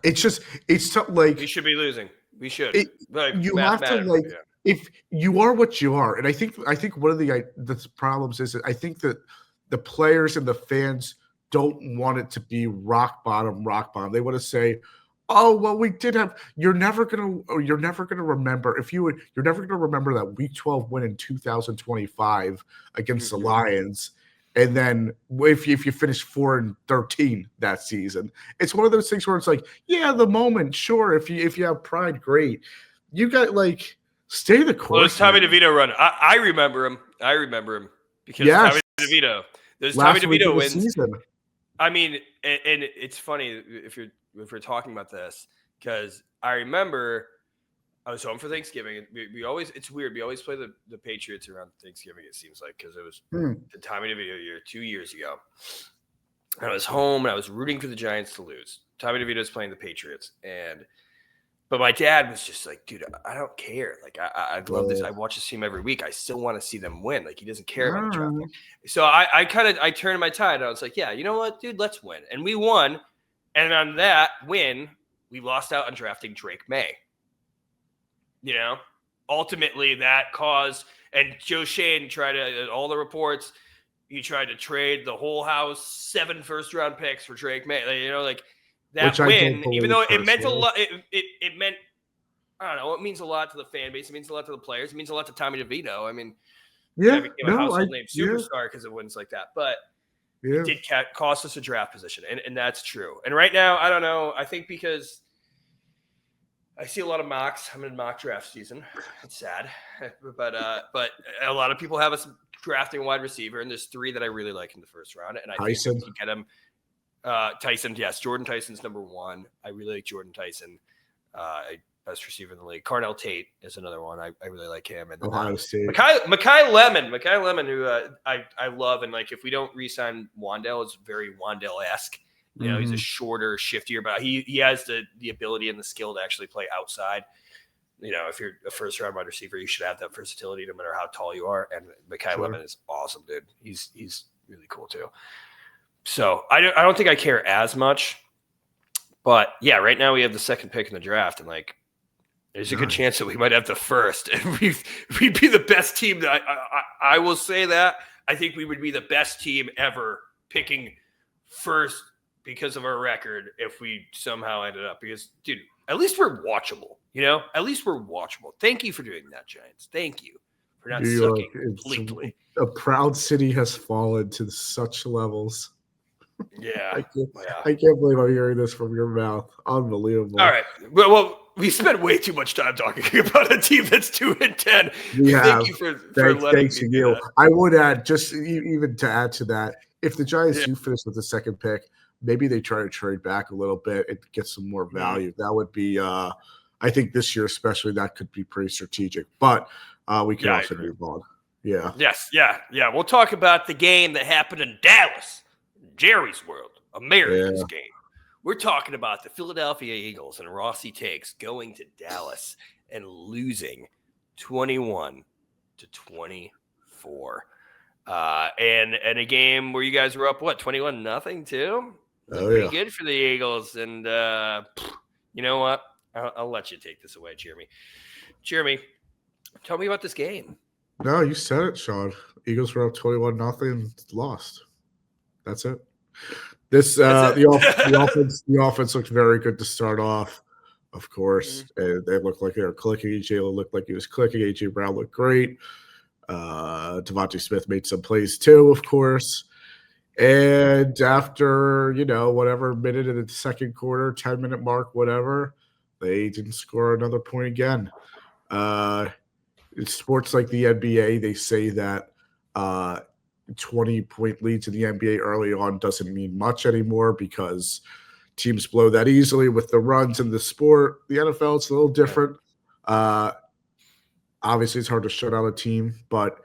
it's tough. Like, we should be losing. We should. You have to if you are what you are, and I think one of the problems is that I think that the players and the fans don't want it to be rock bottom. They want to say, oh, well, we did have. You're never gonna remember you're never gonna remember that Week 12 win in 2025 against the Lions, and then if you finish 4-13 that season, it's one of those things where it's like, yeah, the moment, sure. If you have pride, great. You got stay the course. Well, it's Tommy DeVito run. I remember him. Because Tommy DeVito. Those Tommy DeVito wins. Season. I mean, and it's funny if we're talking about this, because I remember I was home for Thanksgiving. We always, it's weird. We always play the Patriots around Thanksgiving, it seems like, because it was the Tommy DeVito year 2 years ago. And I was home and I was rooting for the Giants to lose. Tommy DeVito's playing the Patriots, but my dad was just like, dude, I don't care. Like, I love this. I watch this team every week. I still want to see them win. Like, he doesn't care about the draft pick. So I turned my tide. I was like, yeah, you know what, dude, let's win. And we won. And on that win, we lost out on drafting Drake May. Ultimately that caused, and Joe Shane tried to, all the reports, he tried to trade the whole house 7 first-round picks for Drake May. That win, even though it meant a lot, it meant, I don't know, it means a lot to the fan base. It means a lot to the players. It means a lot to Tommy DeVito. I mean, became a household name superstar because of wins like that. But it did cost us a draft position, and that's true. And right now, I don't know. I think because I see a lot of mocks. I'm in mock draft season. It's sad, but a lot of people have us drafting a wide receiver, and there's 3 that I really like in the first round, and I think we can get them. Tyson, yes. Jordan Tyson's number 1. I really like Jordan Tyson. Best receiver in the league. Carnell Tate is another one. I really like him. And then Ohio State. Mekhi Lemon, who I love. And if we don't re-sign Wan'Dale, it's very Wan'Dale-esque. He's a shorter, shiftier, but he has the ability and the skill to actually play outside. If you're a first-round wide receiver, you should have that versatility no matter how tall you are. And Mekhi Lemon is awesome, dude. He's really cool too. So I don't think I care as much. But yeah, right now we have the second pick in the draft, and like, there's a good chance that we might have the first, and we'd be the best team. That I will say that I think we would be the best team ever picking first because of our record if we somehow ended up. Because, dude, at least we're watchable. At least we're watchable. Thank you for doing that, Giants. Thank you for not sucking completely. A proud city has fallen to such levels. Yeah. I can't believe I'm hearing this from your mouth. Unbelievable. All right. Well, we spent way too much time talking about a team that's 2-10. Thank you for letting me do that. I would add, just even to add to that, if the Giants do finish with the second pick, maybe they try to trade back a little bit and get some more value. That would be, I think this year especially, that could be pretty strategic. But we can also move on. Yeah. Yes. Yeah. We'll talk about the game that happened in Dallas, Jerry's World, America's game. We're talking about the Philadelphia Eagles and Rossi Takes going to Dallas and losing 21-24. And a game where you guys were up, 21-0 too? Pretty good for the Eagles. And you know what? I'll let you take this away, Jeremy. Jeremy, tell me about this game. No, you said it, Sean. Eagles were up 21-0, lost. That's it. The offense looked very good to start off, of course. They looked like they were clicking. Jalen looked like he was clicking. A.J. Brown looked great. Devontae Smith made some plays too, of course. And after, whatever minute in the second quarter, 10-minute mark, whatever, they didn't score another point again. In sports like the NBA, they say that 20-point leads in the NBA early on doesn't mean much anymore because teams blow that easily with the runs in the sport. The NFL, it's a little different. Obviously, it's hard to shut out a team, but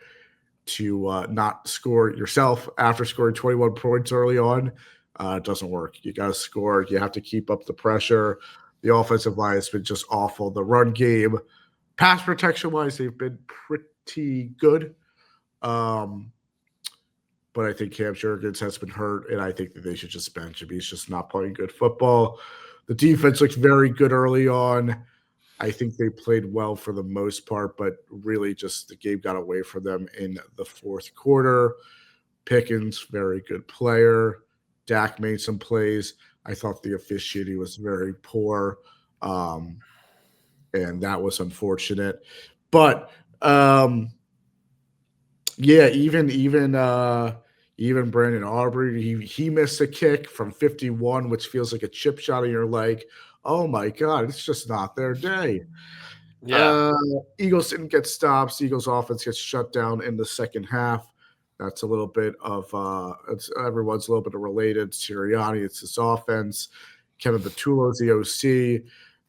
to not score yourself after scoring 21 points early on doesn't work. You got to score. You have to keep up the pressure. The offensive line has been just awful. The run game, pass protection-wise, they've been pretty good. But I think Cam Jurgens has been hurt, and I think that they should just bench him. He's just not playing good football. The defense looked very good early on. I think they played well for the most part, but really just the game got away from them in the fourth quarter. Pickens, very good player. Dak made some plays. I thought the officiating was very poor, and that was unfortunate. But even Brandon Aubrey, he missed a kick from 51, which feels like a chip shot, and you're like, oh my God, it's just not their day. Yeah. Eagles didn't get stops. Eagles offense gets shut down in the second half. That's a little bit of everyone's a little bit of related. Sirianni, it's his offense. Kevin Patullo's the OC.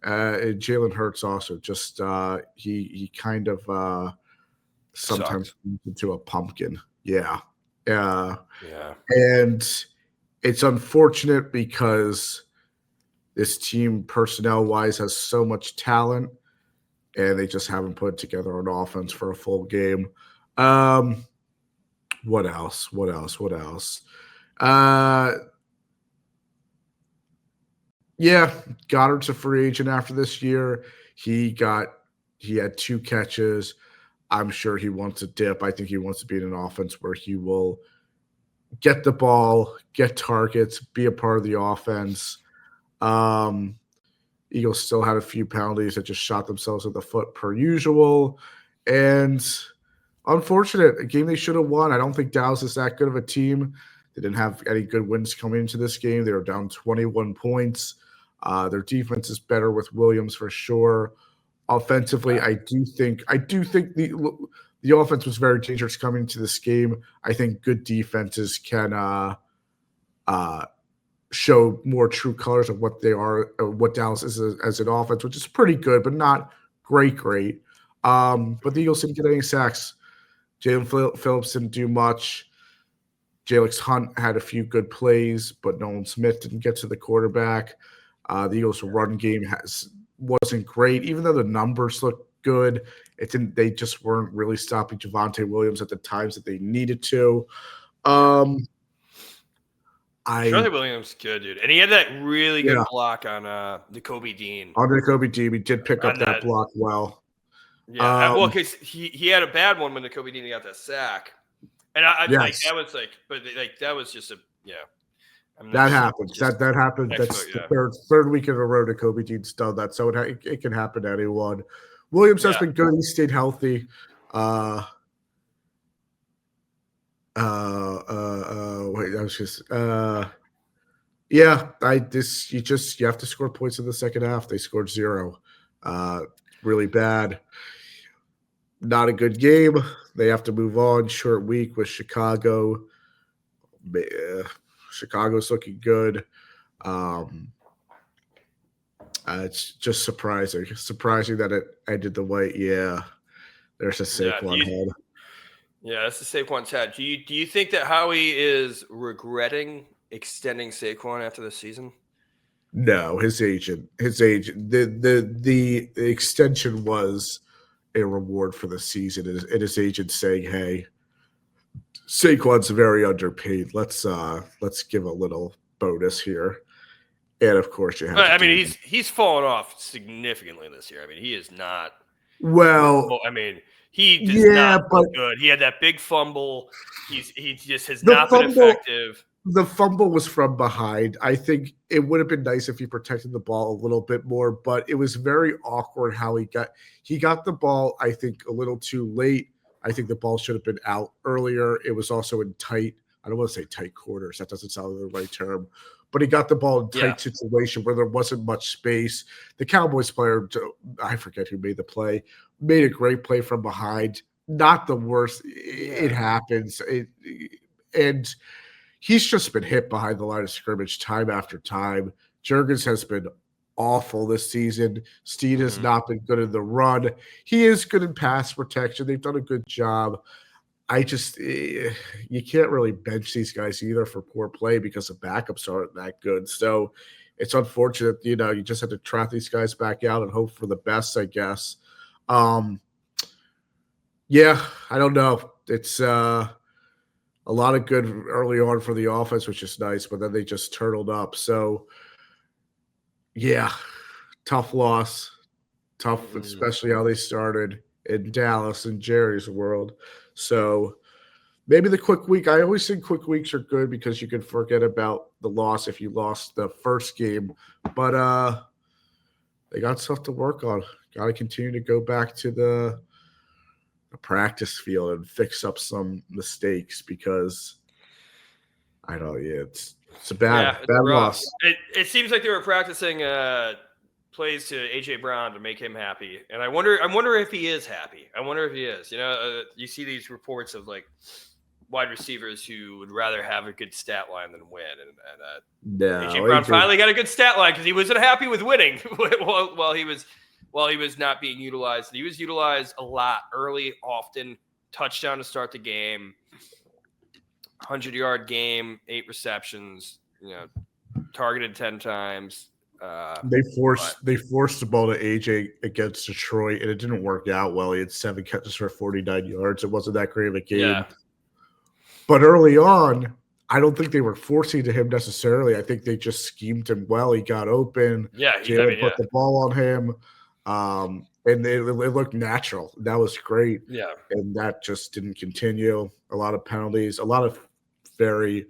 And Jalen Hurts also just he kind of sometimes turns into a pumpkin. Yeah. And it's unfortunate because this team personnel-wise has so much talent, and they just haven't put together an offense for a full game. What else? Goddard's a free agent after this year. He had 2 catches. I'm sure he wants a dip. I think he wants to be in an offense where he will get the ball, get targets, be a part of the offense. Eagles still had a few penalties that just shot themselves in the foot per usual. And unfortunate, a game they should have won. I don't think Dallas is that good of a team. They didn't have any good wins coming into this game. They were down 21 points. Their defense is better with Williams for sure. Offensively, I do think the offense was very dangerous coming into this game. I think good defenses can show more true colors of what they are, what Dallas is as an offense, which is pretty good, but not great. But the Eagles didn't get any sacks. Jalen Phillips didn't do much. Jalix Hunt had a few good plays, but Nolan Smith didn't get to the quarterback. The Eagles' run game wasn't great, even though the numbers looked good. They just weren't really stopping Javonte Williams at the times that they needed to. Charlie Williams, good dude, and he had that really good block on the Kobe Dean. On the Kobe Dean, he did pick up that block well. Yeah, well, because he had a bad one when the Kobe Dean got that sack, and like that was like, but like that was just that happens. That happened. That's the third week in a row that Kobe Dean's done that, so it can happen to anyone. Williams has been good. He stayed healthy. Wait, I was just you have to score points in the second half. They scored 0. Really bad. Not a good game. They have to move on. Short week with Chicago. Chicago's looking good. It's just surprising. Surprising that it ended the way. Yeah, there's a Saquon head. Yeah, that's the Saquon's head. Do you think that Howie is regretting extending Saquon after the season? No, his agent. The extension was a reward for the season, and his agent saying, "Hey, Saquon's very underpaid. Let's give a little bonus here." And of course, you have. I mean, he's fallen off significantly this year. I mean, he is not. Well, I mean, he does not look good. He had that big fumble. He just has not been effective. The fumble was from behind. I think it would have been nice if he protected the ball a little bit more, but it was very awkward how he got the ball, I think, a little too late. I think the ball should have been out earlier. It was also in tight, I don't want to say tight quarters. That doesn't sound like the right term. But he got the ball in tight situation where there wasn't much space. The Cowboys player, I forget who made the play, made a great play from behind. Not the worst. It happens. And he's just been hit behind the line of scrimmage time after time. Jurgens has been awful this season. Steed has not been good in the run. He is good in pass protection. They've done a good job. You can't really bench these guys either for poor play because the backups aren't that good. So it's unfortunate, you just have to trot these guys back out and hope for the best, I guess. Yeah, I don't know. It's a lot of good early on for the offense, which is nice, but then they just turtled up. So, yeah, tough loss. Tough, especially how they started in Dallas and Jerry's world. So maybe the quick week. I always think quick weeks are good because you can forget about the loss if you lost the first game. But they got stuff to work on. Got to continue to go back to the practice field and fix up some mistakes because I don't know. Yeah, it's a bad loss. It seems like they were practicing plays to AJ Brown to make him happy, and I wonder if he is happy. I wonder if he is. You see these reports of like wide receivers who would rather have a good stat line than win, and AJ Brown finally got a good stat line because he wasn't happy with winning while he was not being utilized. He was utilized a lot early, often touchdown to start the game, 100-yard game, 8 receptions, targeted 10 times. They forced the ball to AJ against Detroit, and it didn't work out well. He had 7 catches for 49 yards. It wasn't that great of a game. Yeah. But early on, I don't think they were forcing to him necessarily. I think they just schemed him well. He got open. Yeah, Jalen put the ball on him, and it looked natural. That was great. Yeah, and that just didn't continue. A lot of penalties, a lot of very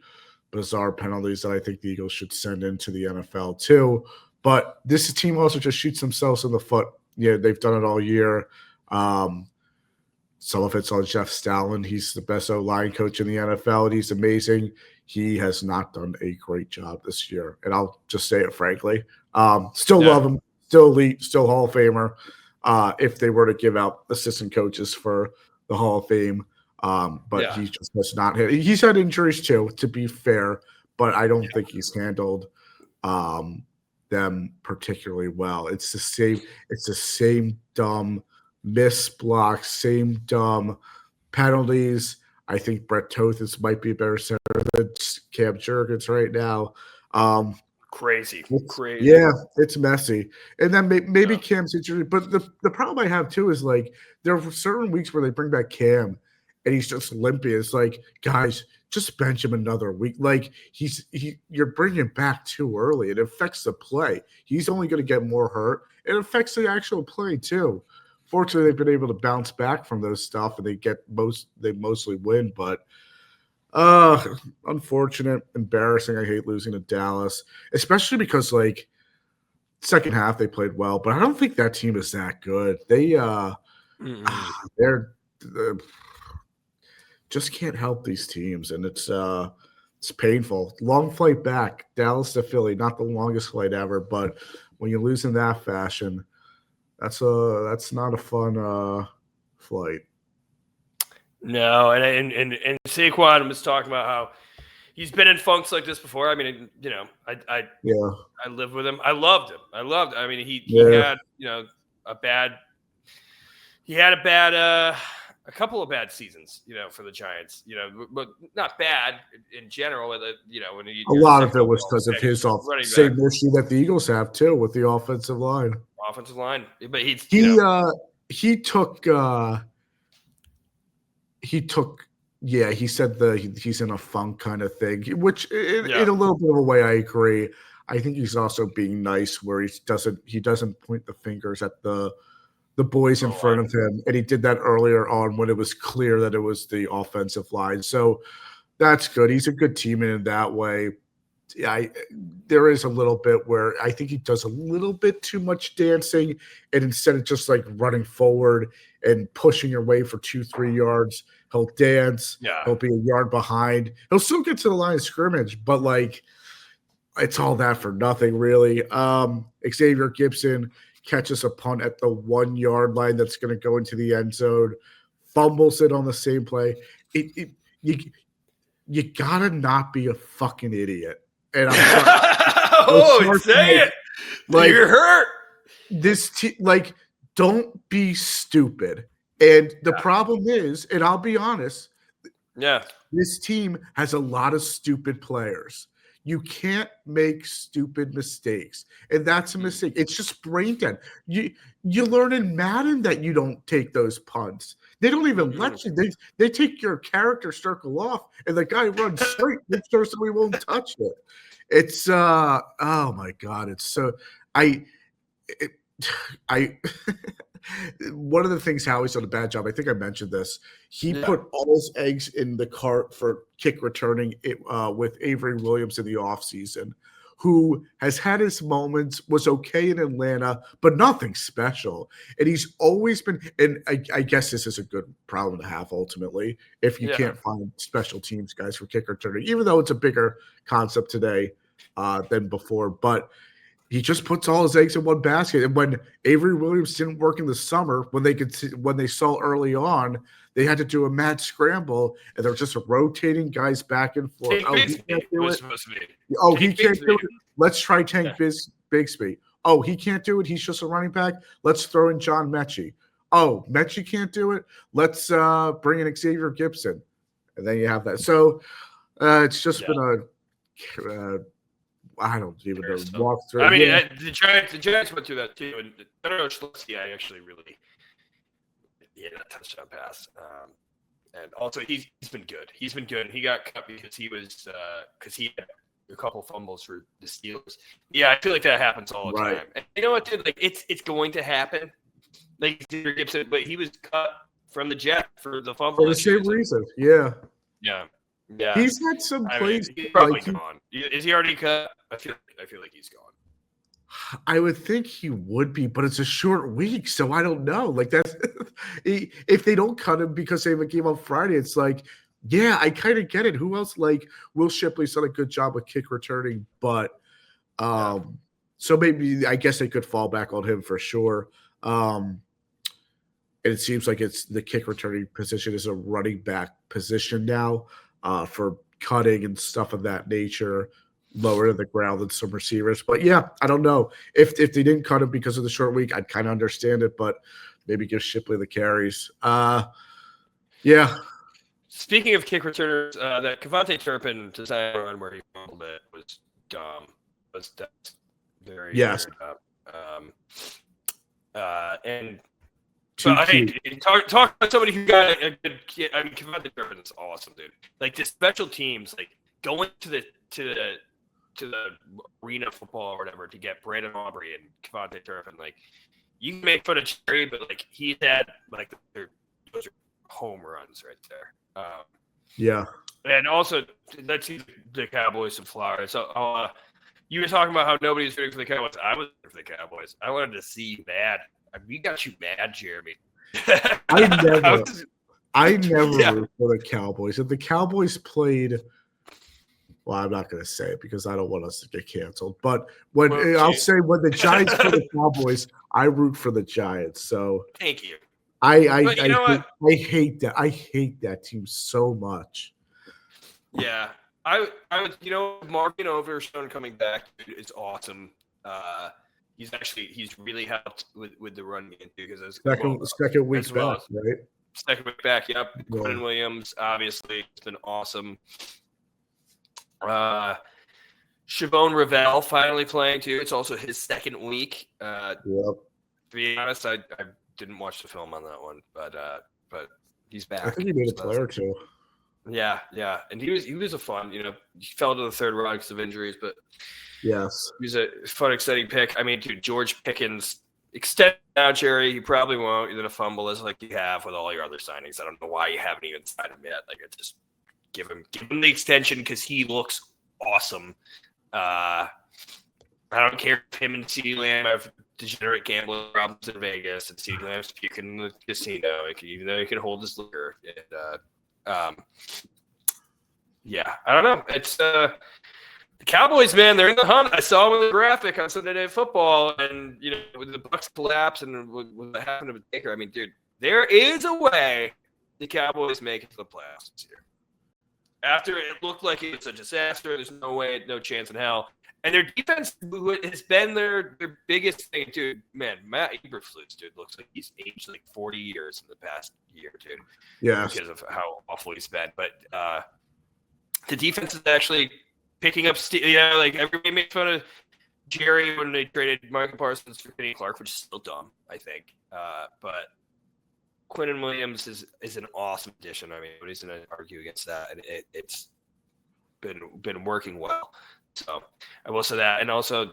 bizarre penalties that I think the Eagles should send into the NFL too. But this team also just shoots themselves in the foot. Yeah, they've done it all year. Some of it's on Jeff Stalin. He's the best O-line coach in the NFL, and he's amazing. He has not done a great job this year, and I'll just say it frankly. Still love him, still elite, still Hall of Famer. If they were to give out assistant coaches for the Hall of Fame, but he just has not hit. He's had injuries too, to be fair, but I don't think he's handled them particularly well. It's the same dumb missed blocks, same dumb penalties. I think Brett Tothis might be a better center than Cam Jurgens right now. Crazy. Yeah, it's messy. And then maybe Cam's injury. But the problem I have too is like there are certain weeks where they bring back Cam and he's just limpy. It's like, guys, just bench him another week. Like you're bringing him back too early. It affects the play. He's only going to get more hurt. It affects the actual play too. Fortunately, they've been able to bounce back from those stuff, and they mostly win. But unfortunate, embarrassing. I hate losing to Dallas, especially because like second half they played well, but I don't think that team is that good. They're just can't help these teams, and it's painful. Long flight back, Dallas to Philly, not the longest flight ever, but when you lose in that fashion, that's not a fun flight. No, and Saquon was talking about how he's been in funks like this before. I mean, I lived with him. I loved him. I mean, he had a couple of bad seasons, for the Giants, but not bad in general. When a lot of it was because of his same issue that the Eagles have too with the offensive line. But he said he's in a funk kind of thing, which in a little bit of a way I agree. I think he's also being nice where he doesn't point the fingers at the boys in front of him, and he did that earlier on when it was clear that it was the offensive line. So that's good. He's a good teammate in that way. Yeah, there is a little bit where I think he does a little bit too much dancing, and instead of just like running forward and pushing your way for 2-3 yards, he'll dance. Yeah. He'll be a yard behind. He'll still get to the line of scrimmage, but like it's all that for nothing, really. Xavier Gibson catches a punt at the 1 yard line that's going to go into the end zone, fumbles it on the same play. You gotta not be a fucking idiot. And I'm say it. Like, you're hurt. Don't be stupid. And the problem is, and I'll be honest, this team has a lot of stupid players. You can't make stupid mistakes, and that's a mistake. It's just brain dead. You learn in Madden that you don't take those punts. They don't even let you. They take your character circle off, and the guy runs straight. Make sure somebody won't touch it. It's oh my god. It's so I one of the things Howie's done a bad job. I think I mentioned this. He put all his eggs in the cart for kick returning with Avery Williams in the offseason, who has had his moments, was okay in Atlanta, but nothing special. And he's always been, and I guess this is a good problem to have ultimately, if you can't find special teams guys for kick returning, even though it's a bigger concept today than before. But he just puts all his eggs in one basket. And when Avery Williams didn't work in the summer, when they saw early on, they had to do a mad scramble, and they're just rotating guys back and forth. He can't do it. He can't do it. Let's try Tank Bigsby. Oh, he can't do it. He's just a running back. Let's throw in John Mechie. Oh, Mechie can't do it. Let's bring in Xavier Gibson. And then you have that. So it's just been I don't even know. Walk through. I mean, the Giants went through that too, and I don't know. Schletzky, I actually really had a touchdown pass, and also he's been good. He's been good. He got cut because he had a couple fumbles for the Steelers. Yeah, I feel like that happens all the time. And you know what, dude? Like it's going to happen. Like Gibson, but he was cut from the Jets for the fumble for the same reason. Yeah. Yeah, he's had some plays. He's probably gone. Is he already cut? I feel like he's gone. I would think he would be, but it's a short week, so I don't know. Like that's if they don't cut him because they have a game on Friday, it's like, yeah, I kind of get it. Who else? Like Will Shipley's done a good job with kick returning, but so maybe I guess they could fall back on him for sure. And it seems like it's the kick returning position is a running back position now. For cutting and stuff of that nature, lower to the ground than some receivers. But yeah, I don't know. If they didn't cut him because of the short week, I'd kind of understand it, but maybe give Shipley the carries. Yeah. Speaking of kick returners, that Kevontae Turpin design run where he fumbled it was dumb. That's very yes. And But hey, talk about somebody who got a good kid. I mean, Kevin Turpin is awesome, dude. Like the special teams, like going to the arena football or whatever to get Brandon Aubrey and Kevin Turpin. Like you can make fun of Jerry, but like he's had like those are home runs right there. Yeah. And also, let's see the Cowboys some flowers. So you were talking about how nobody was rooting for the Cowboys. I was rooting for the Cowboys. I wanted to see you mad. We got you mad, Jeremy. I never root for the Cowboys. If the Cowboys played, well, I'm not going to say it because I don't want us to get canceled. But when the Giants play the Cowboys, I root for the Giants. So thank you. I hate that. I hate that team so much. Yeah, I Marvin Overshown coming back is awesome. He's really helped with the run game too because second week back, right? Second week back, yep. Yeah. Quentin Williams, obviously, it's been awesome. Shavon Ravel finally playing too. It's also his second week. Yep. To be honest, I didn't watch the film on that one, but he's back. I think he made a play or two. Yeah, and he was a fun. He fell to the third round because of injuries, but yes, he was a fun, exciting pick. I mean, dude, George Pickens extend now, Jerry. He probably won't. You're gonna fumble as like you have with all your other signings. I don't know why you haven't even signed him yet. Like, just give him the extension because he looks awesome. I don't care if him and CeeDee Lamb have degenerate gambling problems in Vegas, and CeeDee Lamb's puking in the casino, even though he can hold his liquor. And, yeah, I don't know. It's the Cowboys, man. They're in the hunt. I saw them in the graphic on Sunday Night Football, and with the Bucs collapse and what happened to Baker. I mean, dude, there is a way the Cowboys make it to the playoffs this year. After it looked like it was a disaster, there's no way, no chance in hell. And their defense has been their biggest thing, dude. Man, Matt Eberflus, dude, looks like he's aged like 40 years in the past year, dude. Yeah, because of how awful he's been. But the defense is actually picking up steam. Like everybody made fun of Jerry when they traded Michael Parsons for Kenny Clark, which is still dumb, I think. But Quentin Williams is an awesome addition. I mean, nobody's going to argue against that, and it's been working well. So I will say that. And also,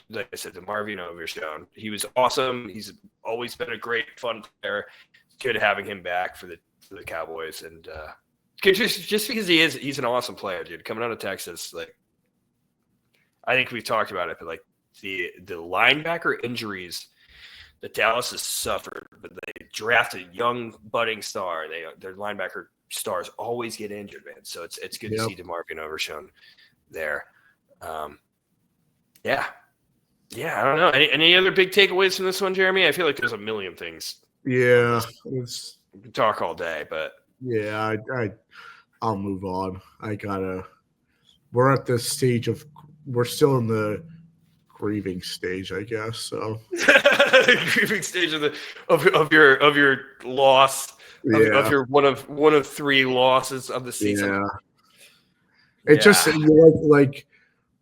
like I said, the Marvin Overshown, he was awesome. He's always been a great, fun player. It's good having him back for the Cowboys. And just because he's an awesome player, dude. Coming out of Texas, like, I think we've talked about it, but like the linebacker injuries that Dallas has suffered, but they draft a young budding star. Their linebacker stars always get injured, man. So it's good to see DeMarvin Overshown there. Yeah, I don't know. Any other big takeaways from this one, Jeremy? I feel like there's a million things. Yeah, we can talk all day, but yeah, I'll move on. We're at this stage we're still in the grieving stage, I guess. So grieving stage of your loss, of your one of three losses of the season. Yeah, just like.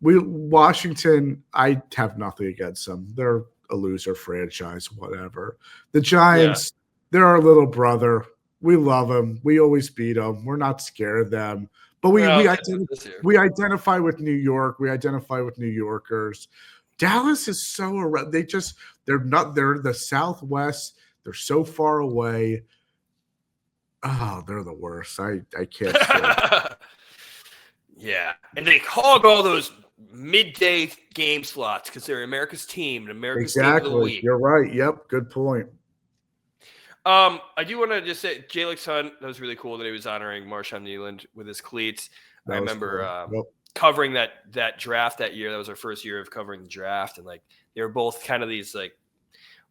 Washington, I have nothing against them. They're a loser franchise, whatever. The Giants, they're our little brother. We love them. We always beat them. We're not scared of them. But we identify with New York. We identify with New Yorkers. Dallas is so around. They're the Southwest. They're so far away. Oh, they're the worst. I can't stand Yeah, and they hog all those midday game slots because they're America's team and America's team of the week. You're right. Yep, good point. I do want to just say Jalen Hunt, that was really cool that he was honoring Marshawn Neiland with his cleats. I remember covering that draft that year. That was our first year of covering the draft, and like they were both kind of these like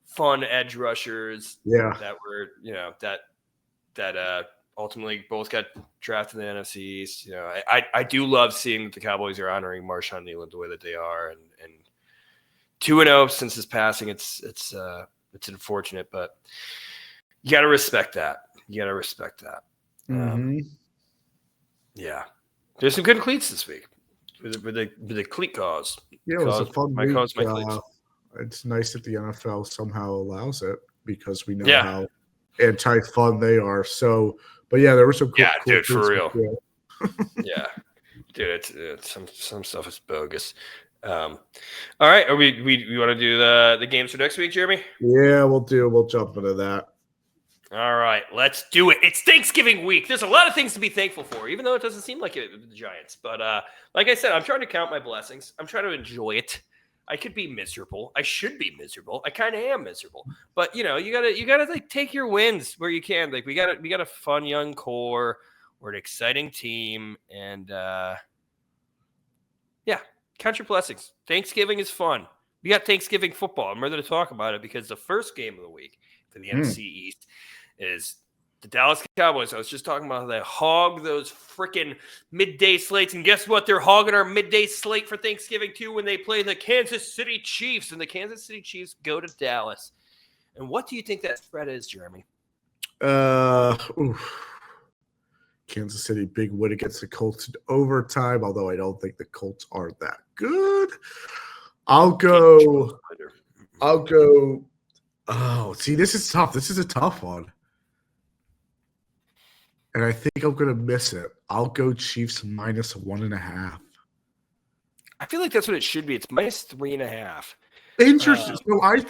fun edge rushers. Yeah, that were that ultimately both got drafted in the NFC East. I do love seeing that the Cowboys are honoring Marshawn Neiland the way that they are, and 2-0 since his passing. It's unfortunate, but you got to respect that. Mm-hmm. Yeah, there's some good cleats this week with the cleat cause. Yeah, it was a fun week. My cleats. It's nice that the NFL somehow allows it because we know anti-fun they are. So, but yeah, there were some cool dude, for real. Yeah, dude, it's some stuff is bogus. All right, are we want to do the games for next week, Jeremy? Yeah, we'll jump into that. All right, let's do it. It's Thanksgiving week. There's a lot of things to be thankful for, even though it doesn't seem like it with the Giants. But like I said, I'm trying to count my blessings. I'm trying to enjoy it. I could be miserable. I should be miserable. I kind of am miserable. But you gotta like take your wins where you can. Like we got a fun young core. We're an exciting team, and count your blessings. Thanksgiving is fun. We got Thanksgiving football. I'm ready to talk about it because the first game of the week for the NFC East is the Dallas Cowboys. I was just talking about how they hog those freaking midday slates. And guess what? They're hogging our midday slate for Thanksgiving, too, when they play the Kansas City Chiefs. And the Kansas City Chiefs go to Dallas. And what do you think that spread is, Jeremy? Kansas City, big win against the Colts in overtime, although I don't think the Colts are that good. I'll go. Oh, see, this is tough. This is a tough one. And I think I'm going to miss it. I'll go Chiefs minus 1.5. I feel like that's what it should be. It's minus 3.5. Interesting. So I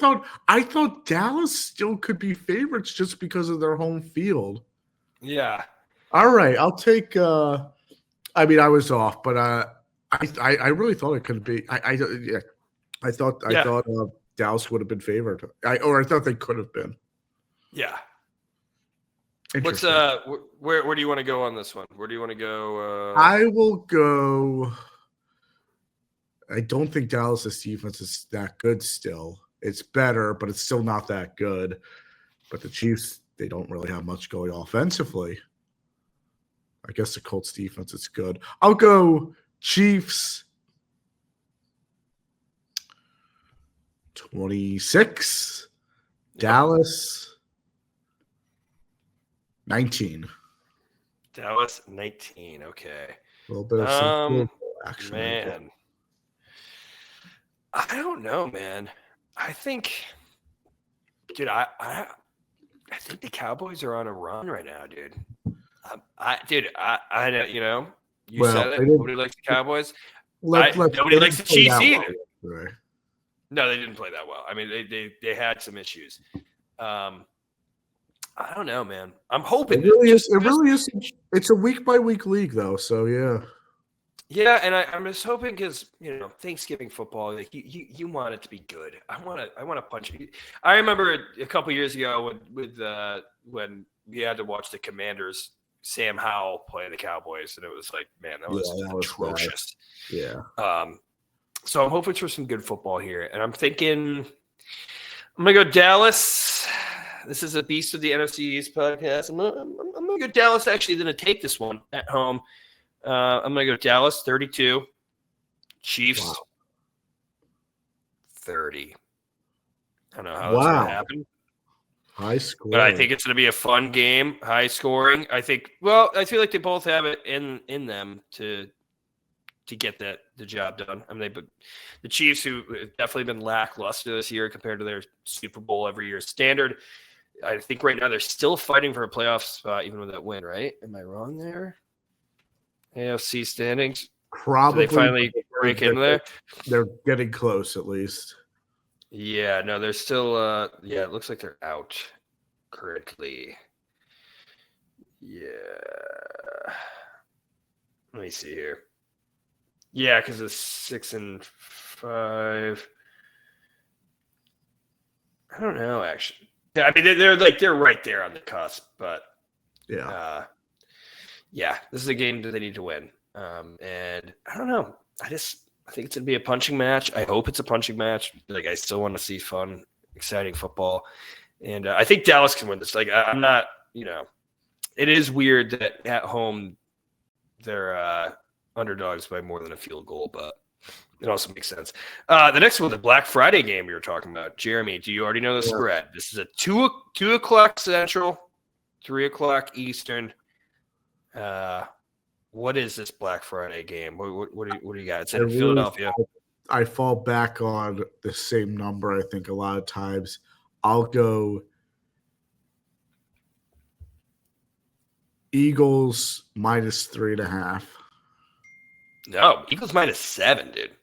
thought Dallas still could be favorites just because of their home field. Yeah. All right. I'll take I was off, but I really thought it could be. I thought Dallas would have been favored. I thought they could have been. Yeah. What's where do you want to go on this one? Where do you want to go? I will go. I don't think Dallas' defense is that good still. It's better, but it's still not that good. But the Chiefs, they don't really have much going offensively. I guess the Colts defense is good. I'll go Chiefs 26, Dallas 19. Dallas 19. Okay. A little bit of some action. Man. I don't know, man. I think, dude, I think the Cowboys are on a run right now, dude. I know, you said it. Nobody likes the Cowboys. Nobody likes the Chiefs either. Right. No, they didn't play that well. I mean, they had some issues. I don't know, man. I'm hoping. It really is. It's a week by week league, though. So yeah. Yeah, and I'm just hoping because Thanksgiving football, like you want it to be good. I want to punch it. I remember a couple years ago when we had to watch the Commanders, Sam Howell play the Cowboys, and it was like, man, that was atrocious. Yeah. So I'm hoping for some good football here, and I'm thinking I'm gonna go Dallas. This is a Beast of the NFC East podcast. I'm gonna go Dallas. Actually, going to take this one at home. I'm going to go Dallas 32, Chiefs 30. I don't know how that's going to happen. High score. But I think it's going to be a fun game, high scoring. I feel like they both have it in them to get the job done. I mean, the Chiefs, who have definitely been lackluster this year compared to their Super Bowl every year standard, I think right now they're still fighting for a playoff spot even with that win, right? Am I wrong there? AFC standings. Probably. Did they finally break in there? They're getting close, at least. Yeah, no, they're still. It looks like they're out currently. Yeah. Let me see here. Yeah, because it's 6-5. I don't know, actually. Yeah, I mean, they're right there on the cusp, but yeah. This is a game that they need to win. And I don't know. I think it's going to be a punching match. I hope it's a punching match. Like, I still want to see fun, exciting football. And I think Dallas can win this. Like, I'm not, it is weird that at home they're underdogs by more than a field goal, but it also makes sense. The next one, the Black Friday game we were talking about. Jeremy, do you already know the spread? This is a 2 o'clock Central, 3 o'clock Eastern. What is this Black Friday game? What do you got? It's in Philadelphia. I fall back on the same number, I think, a lot of times. I'll go Eagles -3.5. No, Eagles -7, dude.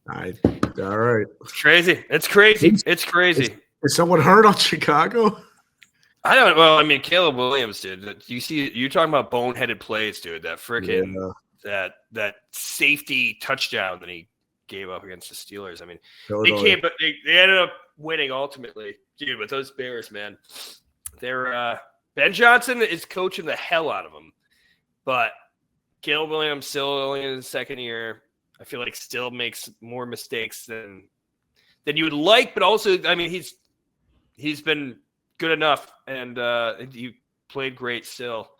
All right. It's crazy. It's crazy. It's crazy. Is someone hurt on Chicago? I don't. Well, I mean, Caleb Williams, dude. You're talking about boneheaded plays, dude. That freaking that safety touchdown that he gave up against the Steelers. I mean, they ended up winning ultimately, dude. But those Bears, man, they're Ben Johnson is coaching the hell out of them, but Caleb Williams still only in his second year. I feel like still makes more mistakes than you would like, but also, I mean, he's been good enough, and he played great still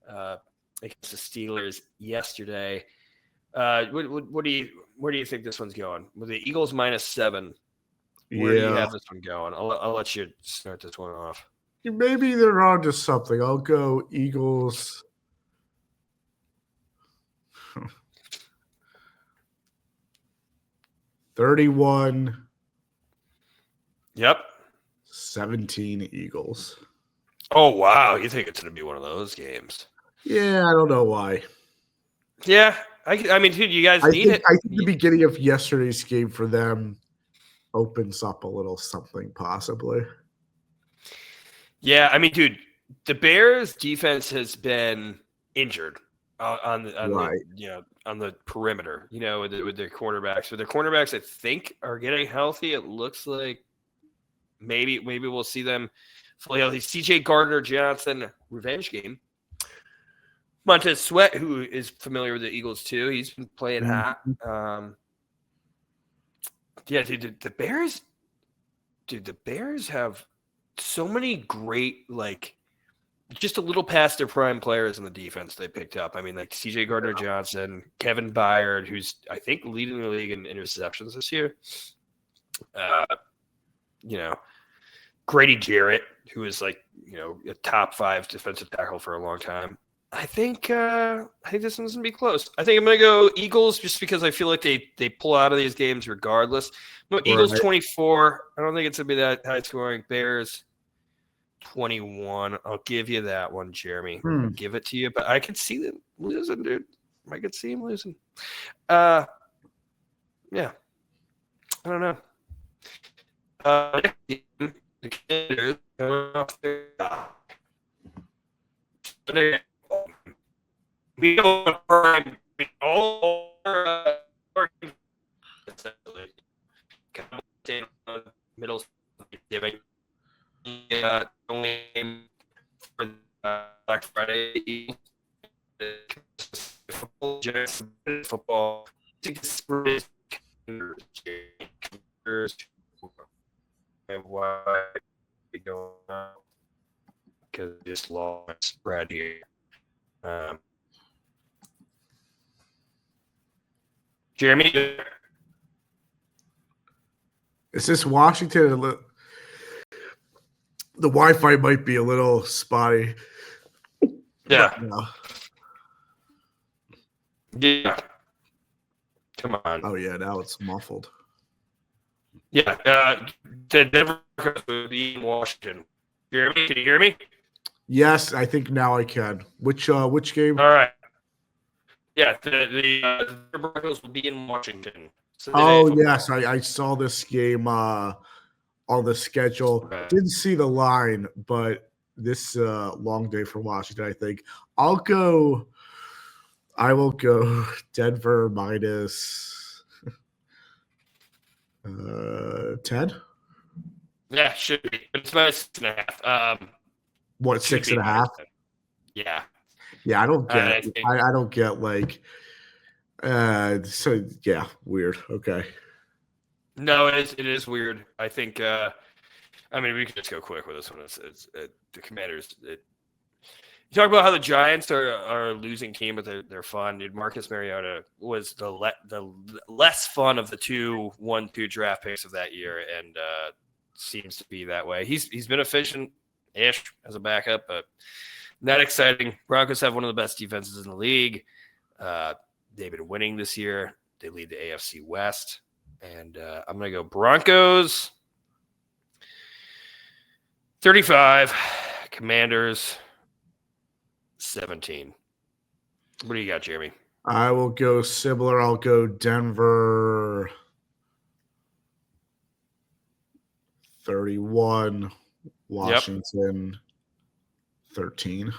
against the Steelers yesterday. Where do you think this one's going? With the Eagles -7, where do you have this one going? I'll let you start this one off. Maybe they're on to something. I'll go Eagles. 31. Yep. 17 Eagles. Oh, wow. You think it's going to be one of those games? Yeah, I don't know why. Yeah. I mean, dude, you guys need it. I think the beginning of yesterday's game for them opens up a little something, possibly. Yeah, I mean, dude, the Bears' defense has been injured on the perimeter, with their cornerbacks. With their cornerbacks, I think, are getting healthy. It looks like maybe we'll see them fully healthy. CJ Gardner-Johnson revenge game. Montez Sweat, who is familiar with the Eagles too, he's been playing hot. Yeah, dude, the Bears have so many great, just a little past their prime players in the defense they picked up. I mean, like CJ Gardner-Johnson, Kevin Byard, who's I think leading the league in interceptions this year. Grady Jarrett, who is a top 5 defensive tackle for a long time. I think this one's gonna be close. I think I'm gonna go Eagles just because I feel like they pull out of these games regardless. Eagles 24. I don't think it's gonna be that high scoring. Bears 21. I'll give you that one, Jeremy. I'll give it to you, but I could see them losing, dude. I could see them losing. Yeah. I don't know. We don't all middle giving only for Black Friday football why we go because this law spread here. Jeremy, is this Washington? The Wi-Fi might be a little spotty. Yeah. Yeah. Come on. Oh yeah, now it's muffled. Yeah. The Denver will be in Washington. Jeremy, can you hear me? Yes, I think now I can. Which game? All right. Yeah, the Broncos will be in Washington. Yes, I saw this game on the schedule. Okay. Didn't see the line, but this long day for Washington, I think. I will go Denver -10. Yeah, should be. It's -6.5. What, 6.5? Yeah. Yeah, I don't get. I don't get So yeah, weird. Okay. No, it is weird. I think. I mean, we can just go quick with this one. It's the Commanders. You talk about how the Giants are a losing team, but they're fun. Dude, Marcus Mariota was the less fun of the 1-2 draft picks of that year, and seems to be that way. He's been efficient-ish as a backup, but not exciting. Broncos have one of the best defenses in the league. They've been winning this year. They lead the AFC West. And I'm going to go Broncos 35, Commanders 17. What do you got, Jeremy? I will go similar. I'll go Denver 31, Washington 13.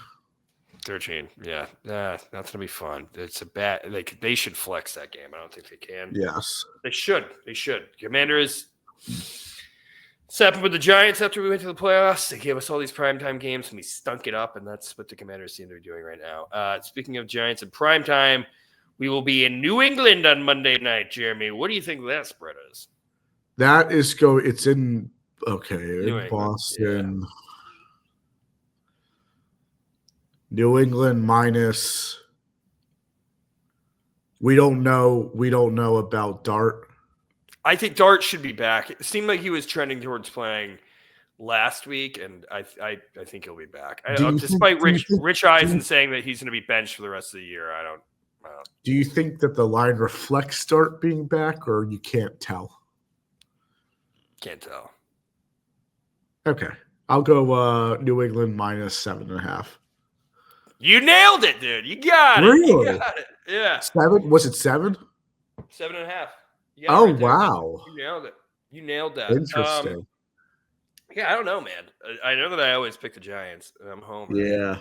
13. Yeah. That's going to be fun. It's a bad, they should flex that game. I don't think they can. Yes. They should. Commanders set up with the Giants after we went to the playoffs. They gave us all these primetime games and we stunk it up, and that's what the Commanders seem to be doing right now. Speaking of Giants and primetime, we will be in New England on Monday night, Jeremy. What do you think that spread is? That is it's in Boston. Yeah. New England minus. We don't know about Dart. I think Dart should be back. It seemed like he was trending towards playing last week, and I think he'll be back. Despite Rich Eisen saying that he's going to be benched for the rest of the year, I don't. Do you think that the line reflects Dart being back, or you can't tell? Can't tell. Okay, I'll go New England minus 7.5. You nailed it, dude. You got it. Really? You got it. Yeah. 7? Was it 7? 7.5. Oh, right, wow. You nailed it. You nailed that. Interesting. Yeah, I don't know, man. I know that I always pick the Giants, and I'm home. Yeah.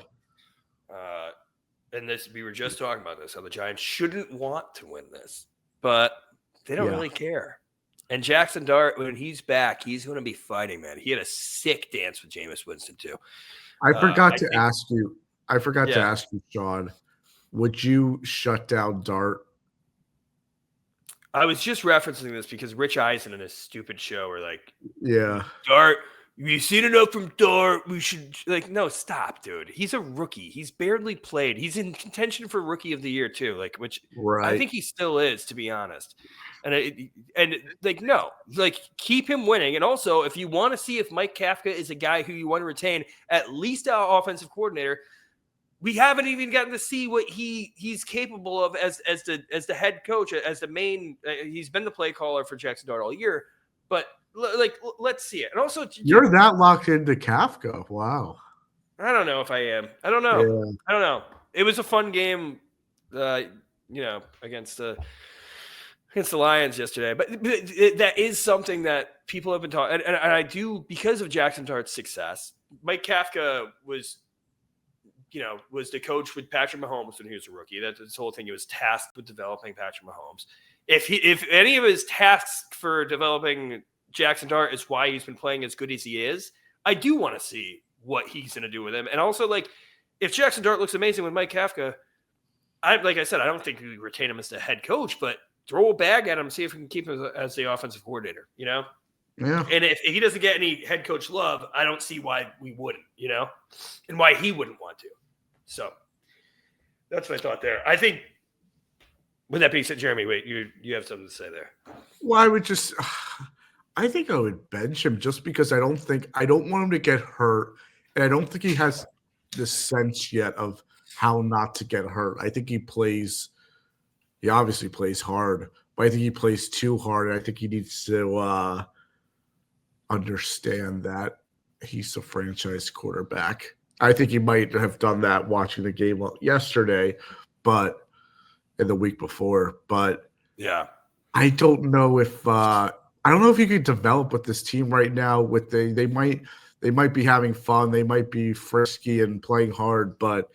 And we were just talking about this, how the Giants shouldn't want to win this, but they don't really care. And Jackson Dart, when he's back, he's going to be fighting, man. He had a sick dance with Jameis Winston, too. I forgot to ask you, Sean, would you shut down Dart? I was just referencing this because Rich Eisen in his stupid show were like, yeah, Dart, you've seen enough from Dart. We should no, stop, dude. He's a rookie. He's barely played. He's in contention for Rookie of the Year too. Which right. I think he still is, to be honest. And keep him winning. And also, if you want to see if Mike Kafka is a guy who you want to retain, at least our offensive coordinator, we haven't even gotten to see what he's capable of as the head coach, as the main. He's been the play caller for Jackson Dart all year, but let's see it. And also, you're that locked into Kafka. Wow. I don't know if I am. I don't know. Yeah. I don't know. It was a fun game, against the Lions yesterday. But that is something that people have been talking. And I do, because of Jackson Dart's success. Mike Kafka was the coach with Patrick Mahomes when he was a rookie. That's this whole thing. He was tasked with developing Patrick Mahomes. If any of his tasks for developing Jackson Dart is why he's been playing as good as he is, I do want to see what he's going to do with him. And also, if Jackson Dart looks amazing with Mike Kafka, like I said, I don't think we retain him as the head coach, but throw a bag at him, see if we can keep him as the offensive coordinator, Yeah. And if he doesn't get any head coach love, I don't see why we wouldn't, and why he wouldn't want to. So that's my thought there. I think, with that being said, Jeremy, wait, you have something to say there. Well, I think I would bench him just because I don't want him to get hurt. And I don't think he has the sense yet of how not to get hurt. I think he obviously plays hard, but I think he plays too hard. And I think he needs to understand that he's a franchise quarterback. I think he might have done that watching the game yesterday, and the week before. But yeah, I don't know if you could develop with this team right now. They might be having fun, they might be frisky and playing hard, but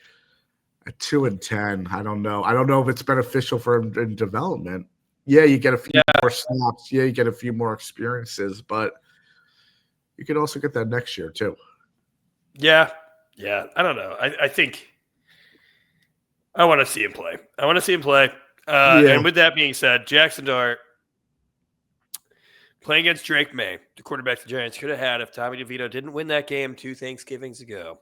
at 2-10, I don't know. I don't know if it's beneficial for him in development. Yeah, you get a few more snaps. Yeah, you get a few more experiences, but you could also get that next year too. Yeah. Yeah, I don't know. I think I want to see him play. And with that being said, Jackson Dart playing against Drake May, the quarterback the Giants could have had if Tommy DeVito didn't win that game 2 Thanksgivings ago.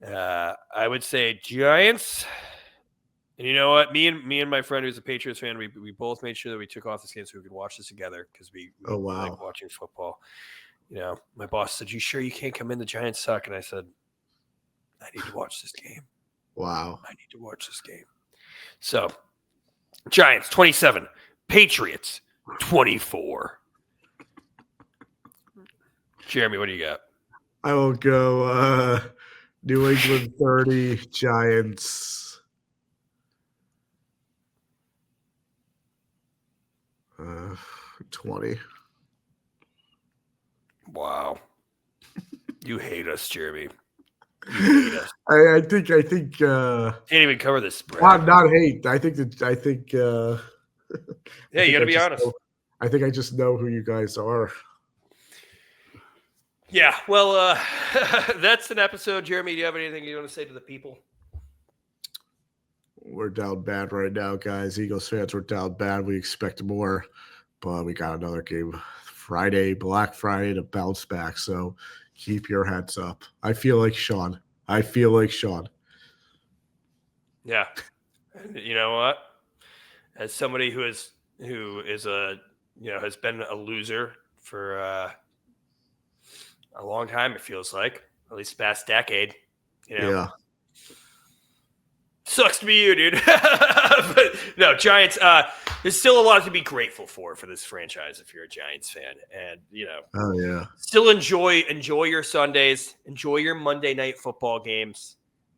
I would say Giants. And you know what? Me and my friend who's a Patriots fan, we both made sure that we took off this game so we could watch this together because we like watching football. My boss said, "You sure you can't come in? The Giants suck." And I said, I need to watch this game. Wow. I need to watch this game. So, Giants 27, Patriots 24. Jeremy, what do you got? I will go New England 30, Giants 20. Wow. You hate us, Jeremy. You hate us. I think Can't even cover this spread. not hate. I think Yeah, you got to be honest. I think I just know who you guys are. Yeah, well, that's an episode. Jeremy, do you have anything you want to say to the people? We're down bad right now, guys. Eagles fans, we're down bad. We expect more, but we got another game Friday, Black Friday, to bounce back. So keep your heads up. I feel like Sean. Yeah. You know what? As somebody who is has been a loser for a long time, it feels like, at least past decade. Yeah. Sucks to be you, dude. But no, Giants. There's still a lot to be grateful for this franchise if you're a Giants fan, and Oh yeah. Still enjoy your Sundays, enjoy your Monday night football games.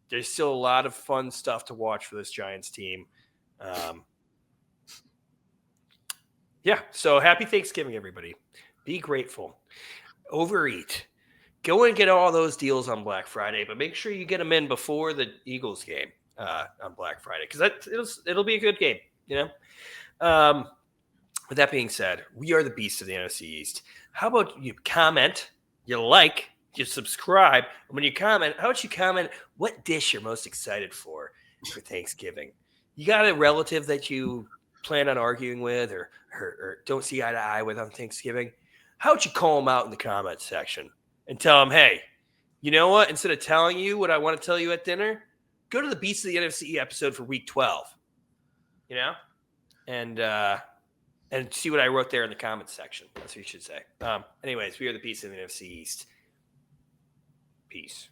There's still a lot of fun stuff to watch for this Giants team. Yeah. So happy Thanksgiving, everybody. Be grateful. Overeat. Go and get all those deals on Black Friday, but make sure you get them in before the Eagles game on Black Friday, because it'll be a good game. With that being said, we are the beasts of the NFC East. How about you comment, you like, you subscribe, and when you comment, how about you comment what dish you're most excited for Thanksgiving? You got a relative that you plan on arguing with or don't see eye to eye with on Thanksgiving? How about you call them out in the comment section and tell them, hey, you know what? Instead of telling you what I want to tell you at dinner, go to the Beasts of the NFC episode for week 12, and see what I wrote there in the comments section. That's what you should say. Anyways, we are the Beasts of the NFC East. Peace.